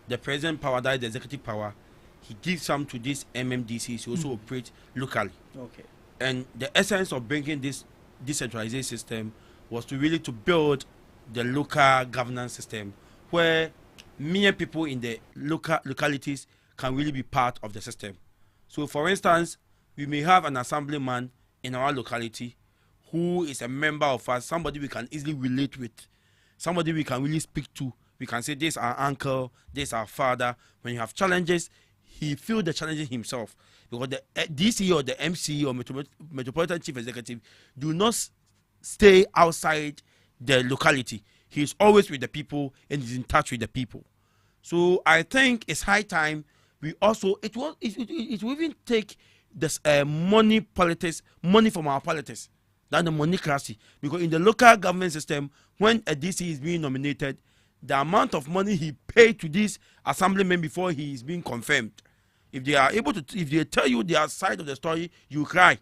The president power, that is the executive power, he gives some to this MMDCs who also operate locally. Okay. And the essence of bringing this decentralization system was to really to build the local governance system where mere people in the localities can really be part of the system. So for instance, we may have an assemblyman in our locality who is a member of us, somebody we can easily relate with, somebody we can really speak to. We can say, this is our uncle, this is our father. When you have challenges, he feels the challenges himself. Because the DC or the MC or Metropolitan Chief Executive do not stay outside the locality. He is always with the people and is in touch with the people. So I think it's high time we also, it will even take this money from our politics, than the moneycracy. Because in the local government system, when a DC is being nominated, the amount of money he paid to this assemblyman before he is being confirmed, if they are able to, if they tell you their side of the story, you cry.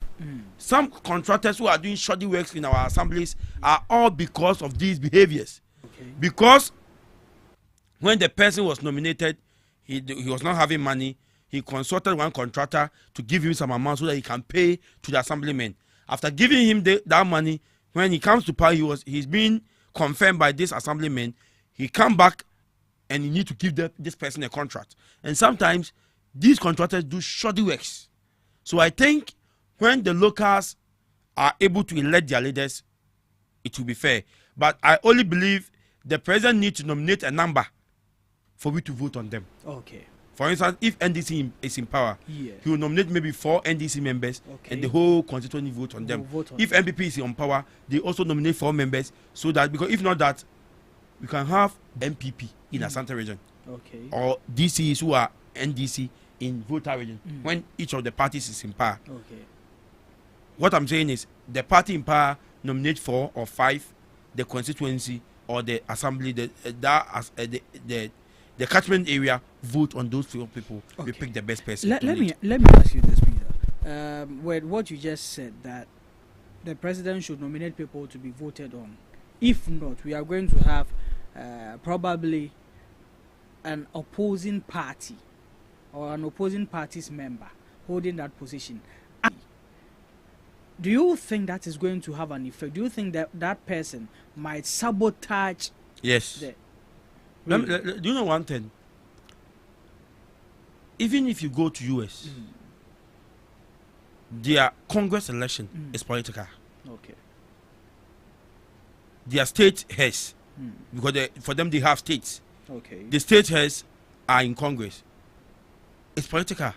Some contractors who are doing shoddy works in our assemblies are all because of these behaviors. Okay. Because when the person was nominated, he was not having money. He consulted one contractor to give him some amount so that he can pay to the assemblyman. After giving him that money, when he comes to power, he's being confirmed by this assemblyman. He come back and he need to give this person a contract. And sometimes these contractors do shoddy works. So I think when the locals are able to elect their leaders, it will be fair. But I only believe the president needs to nominate a number for we to vote on them. Okay. For instance, if NDC is in power, he will nominate maybe 4 NDC members, and the whole constituency vote on them. Vote on if MPP is in power, they also nominate 4 members, so that, because if not that, we can have MPP in Asante region, Okay. or DCs who are NDC in Volta region, when each of the parties is in power. Okay. What I'm saying is the party in power nominate 4 or 5, the constituency or the assembly, the catchment area vote on those 4 people. Okay. We pick the best person. Let me ask you this, Peter. With what you just said, that the president should nominate people to be voted on. If not, we are going to have probably an opposing party or an opposing party's member holding that position. Do you think that is going to have an effect? Do you think that that person might sabotage? Yes. Do you know one thing? Even if you go to US, their Congress election is political. Okay. Their state heads, because for them they have states. Okay. The state heads are in Congress. It's political.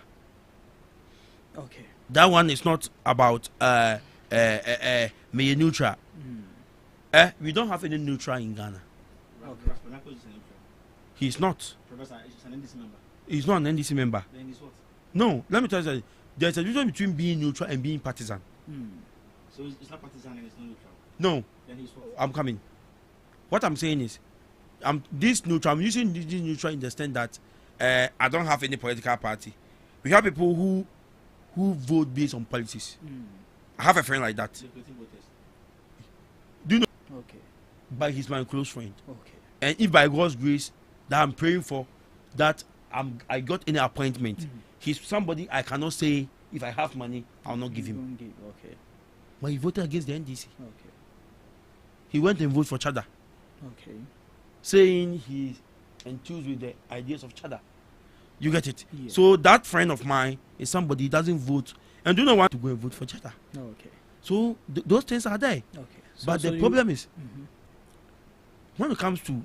Okay. That one is not about may neutral. We don't have any neutral in Ghana. Okay. He's not. Professor, is an NDC member. He's not an NDC member. Then he's what? No, let me tell you something. There's a difference between being neutral and being partisan. So it's not partisan and it's not neutral. No. Then he's what? I'm coming. What I'm saying is, I'm using this neutral in the sense that I don't have any political party. We have people who vote based on politics. I have a friend like that. Do you know? Okay. But he's my close friend. Okay. And if by God's grace that I'm praying for, that I got any appointment, he's somebody I cannot say if I have money, I'll not give him. Okay. But he voted against the NDC. Okay. He went and voted for Chada, Okay. saying he's enthused with the ideas of Chada. You get it? Yeah. So that friend of mine is somebody who doesn't vote and do not want to go and vote for Chada. Okay. So those things are there. Okay. But the problem is, when it comes to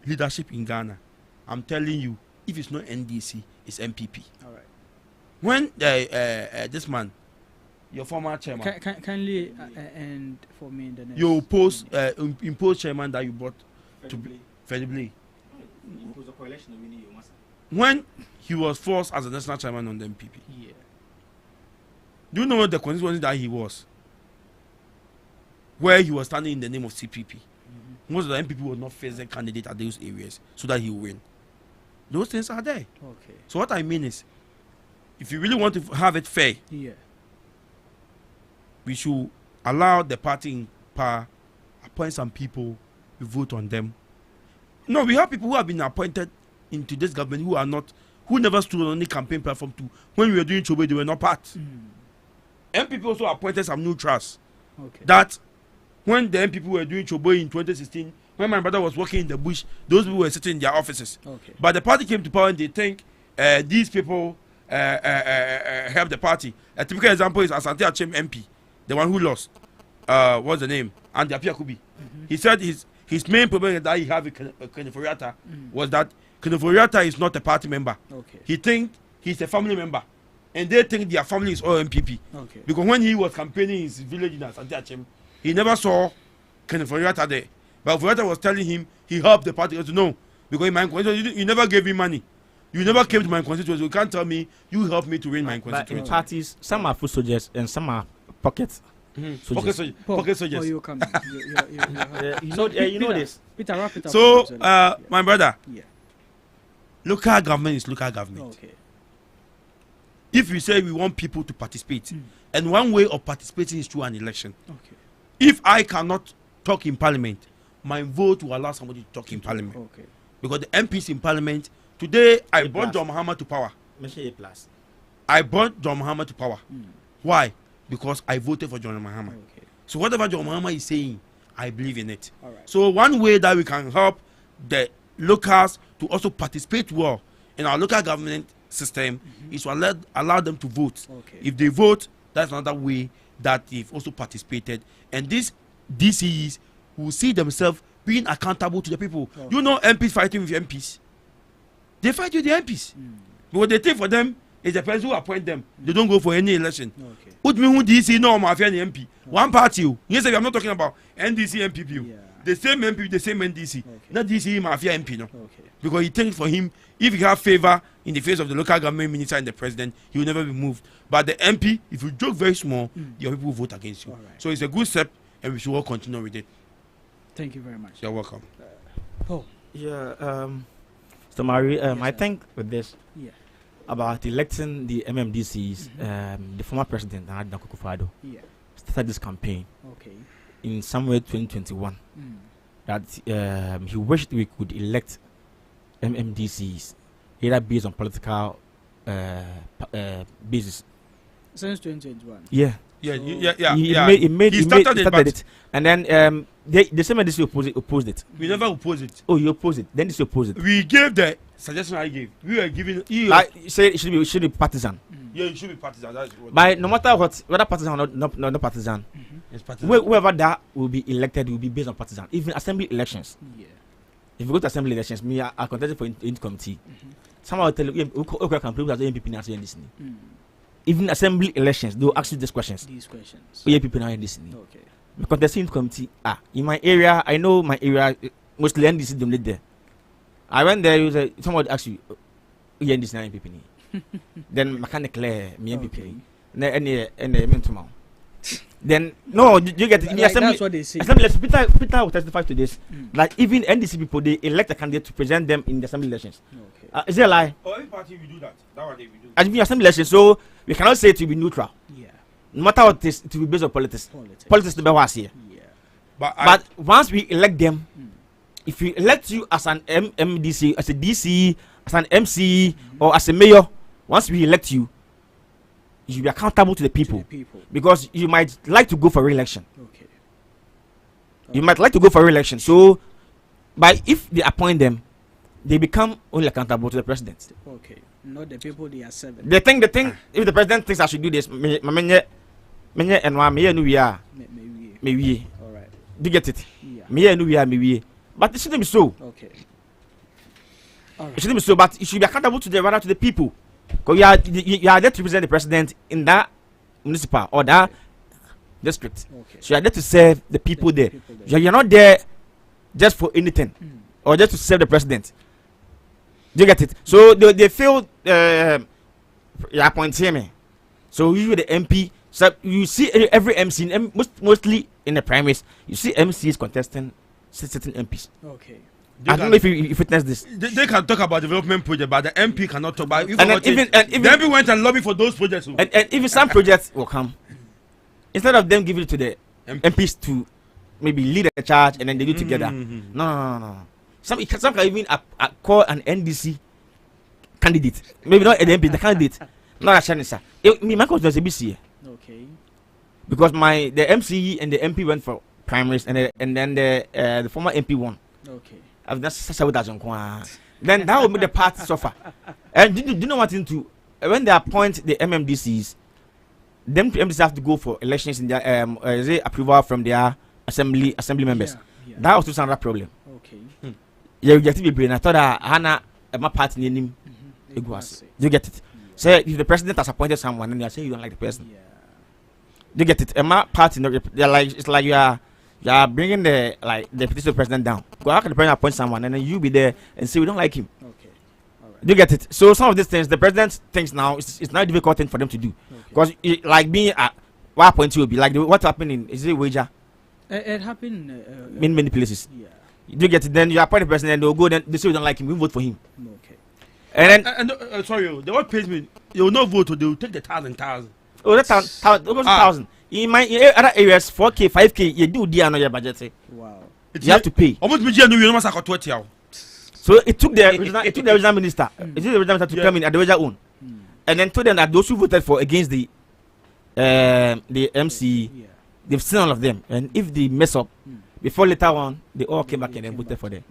leadership in Ghana, I'm telling you, if it's not NDC, it's MPP. All right. When this man, your former chairman, Kindly and for me in the next. you impose chairman that you brought to be Fedibly. Impose a coalition of winning you, When he was forced as a national chairman on the MPP, Yeah. do you know what the constituency that he was? Where he was standing in the name of CPP. Most of the MPP was not facing candidate at those areas so that he will win. Those things are there. Okay. So what I mean is, if you really want to have it fair, Yeah. we should allow the party in power appoint some people, we vote on them. No, we have people who have been appointed into this government who never stood on any campaign platform to. When we were doing Chobe, they were not part. MPP also appointed some neutrals. Okay. That when the MPP were doing Chobe in 2016, when my brother was working in the bush, those people were sitting in their offices. Okay. But the party came to power and they think these people help the party. A typical example is Asante Achem MP, the one who lost. What's the name? And the Apiakubi. He said his main problem that he have with Keneforiata was that Keneforiata is not a party member. Okay. He think he's a family member. And they think their family is all MPP. Okay. Because when he was campaigning in his village in Asante Achem, he never saw Keneforiata there. But Foriata was telling him he helped the party. He said, no, because in my constituency, you never gave me money. You never came to my constituency. You can't tell me you helped me to win my constituency. But in parties, some are foot soldiers and some are pocket soldiers. Pocket soldiers. Oh, you come. You know this. Peter, wrap it up. So, my brother, Yeah. local government is local government. Okay. If we say we want people to participate, and one way of participating is through an election. Okay. If I cannot talk in parliament, my vote will allow somebody to talk in parliament. Okay. Because the MPs in parliament, today I A brought plus. John Mahama to power. Mention A+. I brought John Mahama to power. Why? Because I voted for John Mahama. Okay. So whatever John Mahama is saying, I believe in it. All right. So one way that we can help the locals to also participate well in our local government system is to allow them to vote. Okay. If they vote, that's another way that they've also participated. And these DCEs will see themselves being accountable to the people. Okay. You know MPs fighting with MPs. They fight with the MPs. Because they think for them is the person who appoint them. They don't go for any election. Okay. What mean who DC no mafia and MP? One party. Yes, I'm not talking about NDC MPP. Yeah. the same MP, the same NDC. Okay. Not DC mafia MP, no. Okay. Because he thinks for him, if he have favor in the face of the local government minister and the president, he will never be moved. But the MP, if you joke very small, your people will vote against you. All right. So it's a good step, and we should all continue with it. Thank you very much. You're welcome. Paul. Yeah. So Mary, I sir. think with this Yeah. about electing the MMDCs, the former president Nana Akufo-Addo Yeah. started this campaign Okay. in somewhere 2021 Mm. that he wished we could elect MMDCs either based on political basis. Since 2021. Yeah. Yeah, So He started it. And then the same MMDC opposed it. We never oppose it. Oh, you opposed it. Then this opposed it. We gave the suggestion I gave. We were giving. Like you said, it should be partisan. Yeah, it should be partisan. That's what. But no matter what, whether partisan or not partisan, It's partisan. whoever that will be elected will be based on partisan. Even assembly elections. Yeah. If you go to assembly elections, me I contested for in committee. Someone will tell you, okay, can play with NPP now saying this. Even assembly elections, they will ask you these questions. These questions. NPP now this. Okay. Because the same committee, in my area, I know my area mostly NDC them lead there. I went there, someone asked you, NDC now NPP. Then mechanically, me NPP. Then no, you get it in the Like, assembly. that's what they say. Assembly, Peter will testify to this. Like even NDC people, they elect a candidate to present them in the assembly elections. Okay. Is it a lie? Oh, every party will do that. That one they will do. As in assembly elections, so we cannot say it will be neutral. Yeah. No matter what it is, it will be based on politics. Politics the best here. Yeah. But Once we elect them, if we elect you as an MDC, as a DC, as an MC, or as a mayor, once we elect you, you be accountable to the people. Because you might like to go for re-election. Okay. You might like to go for re-election. So, but if they appoint them, they become only accountable to the president. Okay. Not the people they are serving. The thing, if the president thinks I should do this, me Maybe. All right. do you get it? Yeah. But it shouldn't be so. Okay. All It right. shouldn't be so. But it should be accountable to the people. Because you are there to represent the president in that municipal or that district. Okay. So you are there to serve the people there. People there. You're not there just for anything or just to serve the president. Do you get it? So they feel you appoint me. So you the MP. So you see every MC, mostly in the primaries, you see MCs contesting certain MPs. Okay. I don't know if you witness this. They can talk about development project, but the MP cannot talk about. And then even the MP went and lobbied for those projects. and even some projects will come. Instead of them giving it to the MPs to maybe lead a charge and then they do together. No. Some can even call an NDC candidate. Maybe not an MP, the candidate. Not a Chinese. Me, my constituency BC. Okay. Because the MC and the MP went for primaries and then the former MP won. Okay. I've done such a then that will make the party suffer. And do you know what into when they appoint the MMDCs, them MMDCs have to go for elections in their approval from their assembly members. Yeah. That was another problem. Okay. Yeah, you get to be brain. I thought Hannah my party name. Do you get it? So if the president has appointed someone and they are saying you don't like the person. Yeah. Do you get it? And my party, they're like it's like you are bringing the petition president down. Go how can the president appoint someone and then you be there and say we don't like him? Okay. All right. Do you get it? So some of these things the president thinks now it's not a difficult thing for them to do because like being what point will be like what happened in is it wager? It happened in many places. Yeah. Do you get it? Then you appoint the president and they'll go then they say we don't like him, we vote for him. Okay. And then sorry, the what pays me, they will not vote, they will take the thousand. Oh, that's 1,000. In my other areas, 4K, 5K, you do deal on your budget. Wow. You have to pay. Almost me, you must have 20 hours. So it took the original minister. It took the original minister to come in at the original own, and then told them that those who voted for against the MC, they've seen all of them, and if they mess up, before later on, they all came back and then voted for the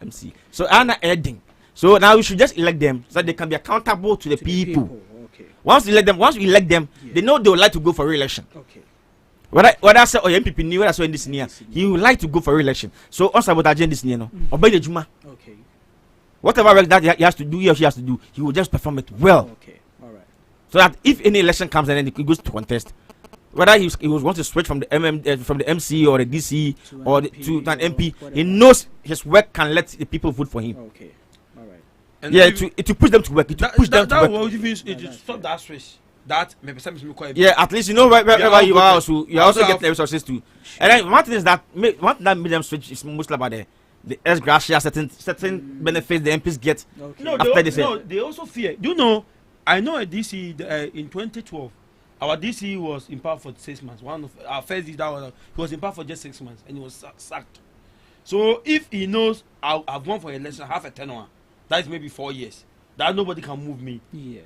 MC. So I'm not adding. So now we should just elect them so that they can be accountable to the people. Okay. Once we elect them, they know they would like to go for re-election. Okay. Whether I say MPP new, whether I say this year, he would like to go for re-election. So on sabotage this year, no, obey the Juma. Okay. Whatever work that he has to do, he or she has to do, he will just perform it well. Okay. All right. So that if any election comes and then he goes to contest, whether he was want to switch from the from the MC or the DC to an MP, whatever. he knows his work can let the people vote for him. Okay, all right. And Yeah, to push them to work. To push them to work. That will even stop that switch. That maybe something quite. Yeah, at least you know wherever you are, also you also Also get the resources too. And then one thing is that one thing that made them switch is mostly about the ex gratia certain benefits the MPs get. Okay. No, After this, they also fear. You know, I know a DC in 2012. Our DC was in power for 6 months. One of our first DC, he was in power for just 6 months, and he was sacked. So if he knows I've gone for election, half a tenure, that is maybe 4 years. That nobody can move me. Yeah.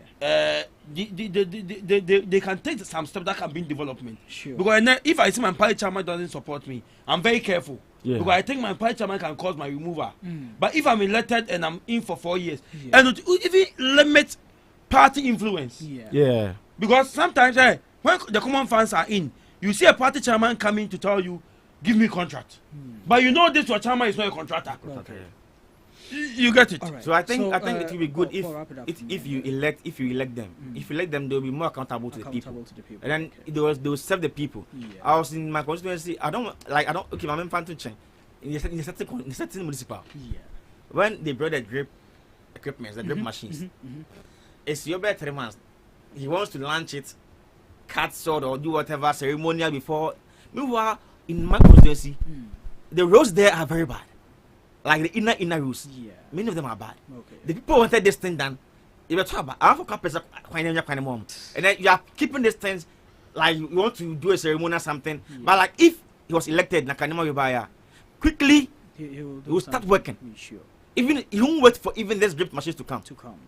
They can take some steps that can bring development. Sure. Because then if I see my party chairman doesn't support me, I'm very careful. Yeah. Because I think my party chairman can cause my removal. Mm. But if I'm elected and I'm in for 4 years, Yeah. and it even limit party influence. Yeah. Because sometimes when the common fans are in, you see a party chairman coming to tell you, give me contract. But you know this your chairman is not a contractor. Okay. You get it. All right. So I think it will be good if you elect them. If you elect them, they'll be more accountable to the people. And then okay. they will serve the people. Yeah. I was in my constituency. I don't. Okay, my main fan to change in a certain municipal. Yeah. When they brought the drip equipment, the drip machines, it's your better 3 months. He wants to launch it, cut sword or do whatever ceremonial before. Meanwhile, in my constituency, the roads there are very bad. Like the inner roads. Yeah. Many of them are bad. Okay. The people wanted this thing done. You were talking about I have a couple and then you are keeping these things like you want to do a ceremony or something. Yeah. But like if he was elected, Nakanema Yubaya, quickly He will start working. Sure. Even he won't wait for even this drip machines to come. To come.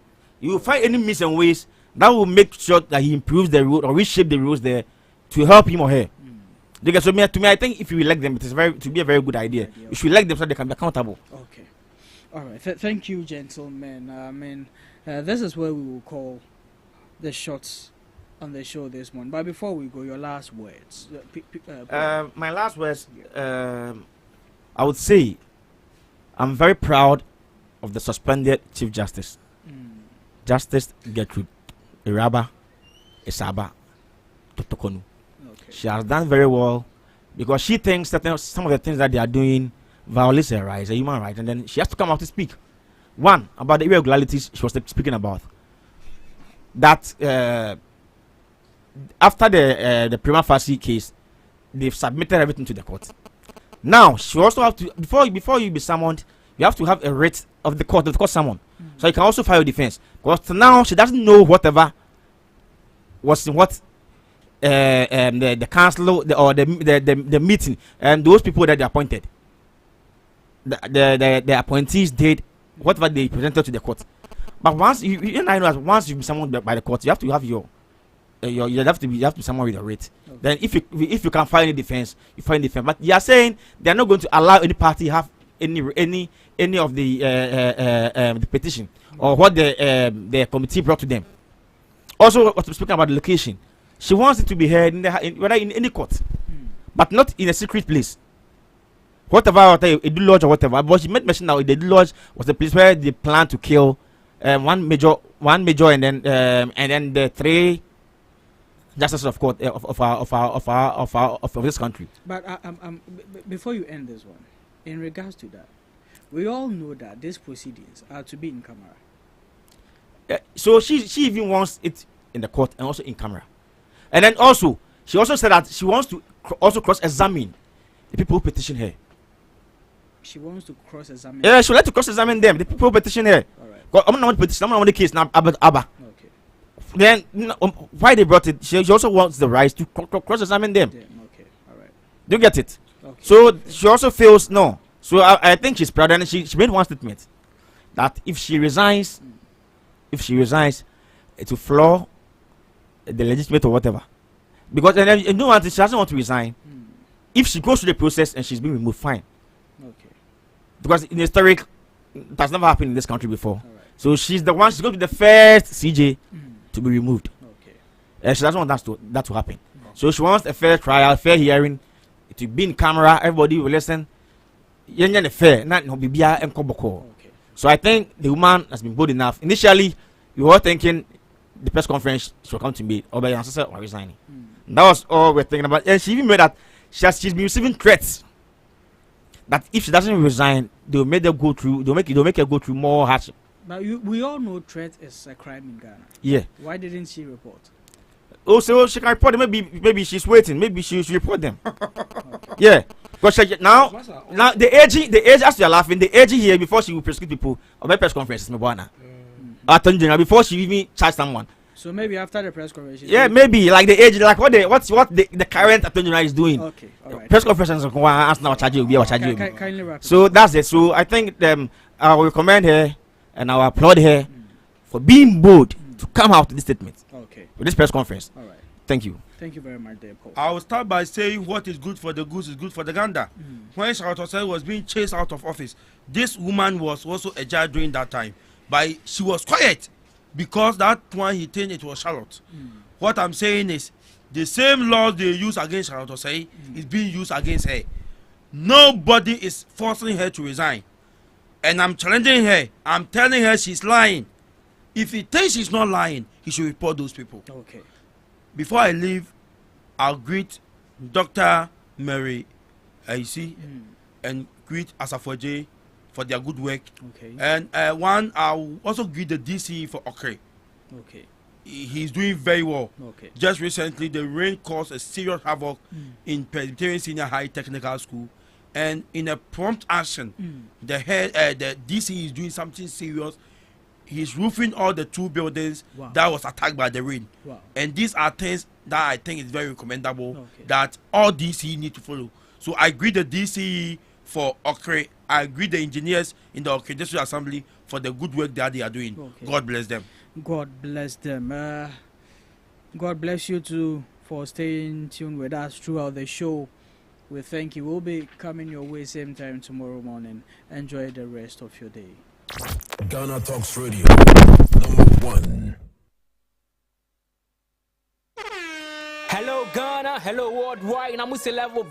You will find any means and ways that will make sure that he improves the road or reshape the roads there to help him or her. Because to me, I think if you elect them, it is to be a very good idea. You should elect them so they can be accountable. Okay. All right. Thank you, gentlemen. This is where we will call the shots on the show this morning. But before we go, your last words. My last words, I would say, I'm very proud of the suspended Chief Justice, Justice Gertrude Iraba Isaba Totokonu. She has done very well because she thinks that some of the things that they are doing violates her rights, a human right, and then she has to come out to speak. One, about the irregularities she was speaking about. That after the prima facie case, they've submitted everything to the court. Now she also have to before you be summoned, you have to have a writ of the court summon, so you can also file defense. Because now she doesn't know whatever was in what. The council or the meeting and those people that they appointed, the appointees did whatever they presented to the court. But once you know that once you've been summoned by the court, you have to have you have to be someone with a rate. Okay. Then if you can file any defense, you file defense. But they are saying they are not going to allow any party have any of the petition or what the committee brought to them. Also, speaking about the location. She wants it to be heard whether in any court, but not in a secret place. Whatever, a do lodge or whatever. But she made mention now the lodge was the place where they plan to kill one major, and then the 3 justices of court of this country. But before you end this one, in regards to that, we all know that these proceedings are to be in camera. So she even wants it in the court and also in camera. And then also, she also said that she wants to also cross-examine the people who petition her. She wants to cross-examine? Yeah, she would like to cross-examine them, the people who petition her. All right. I'm not petition, I'm not on the case now, Abba. Okay. Then, why they brought it, she also wants the right to cross-examine them. Okay, all right. Do you get it? Okay. So, she also feels, no. So, I think she's proud, and she made one statement that if she resigns, it will floor the legitimate or whatever, because and she doesn't want to resign. If she goes through the process and she's being removed, fine. Okay. Because in historic, that's never happened in this country before. Right. So she's the one. She's going to be the first CJ to be removed. Okay. And she doesn't want that to happen. Okay. So she wants a fair trial, fair hearing, to be in camera. Everybody will listen. Fair, not no bibia and koboko. Okay. So I think the woman has been bold enough. Initially, we were thinking the press conference should come to me or by answer or resigning. That was all we're thinking about. And she even made that she's been receiving threats that if she doesn't resign, they'll make her go through. They'll make her go through more hardship. But we all know threat is a crime in Ghana. Yeah. Why didn't she report? Oh, so she can report them. Maybe she's waiting. Maybe she should report them. Yeah. Because now the age as you're laughing, the age here before she will prosecute people or make press conferences, Attorney General before she even charge someone. So maybe after the press conference. Yeah, maybe like the age, like what the current Attorney General is doing. Okay, all right. Press conferences, kindly wrap it. So that's it. So I think I will recommend her and I will applaud her for being bold to come out with this statement. Okay. With this press conference. All right. Thank you. Thank you very much, there, Paul. I will start by saying what is good for the goose is good for the gander. When Charlotte Osei was being chased out of office, this woman was also a judge during that time. But she was quiet because that one he think it was Charlotte. What I'm saying is the same laws they use against Charlotte Osei is being used against her. Nobody is forcing her to resign. And I'm challenging her. I'm telling her she's lying. If he thinks she's not lying, he should report those people. Okay. Before I leave, I'll greet Dr. Mary and greet Asafoje for their good work. Okay. And I'll also greet the DC for Okre. Okay. He's doing very well. Okay. Just recently, the rain caused a serious havoc in Presbyterian Senior High Technical School. And in a prompt action, the DC is doing something serious. He's roofing all the 2 buildings that was attacked by the rain. Wow. And these are things that I think is very recommendable that all DC need to follow. So I greet the DC for Okre. I greet the engineers in the Okre District Assembly for the good work that they are doing. Okay. God bless them. God bless them. God bless you too for staying tuned with us throughout the show. We thank you. We'll be coming your way same time tomorrow morning. Enjoy the rest of your day. GhanaTalks Radio, #1. Hello Ghana, hello worldwide. I'm level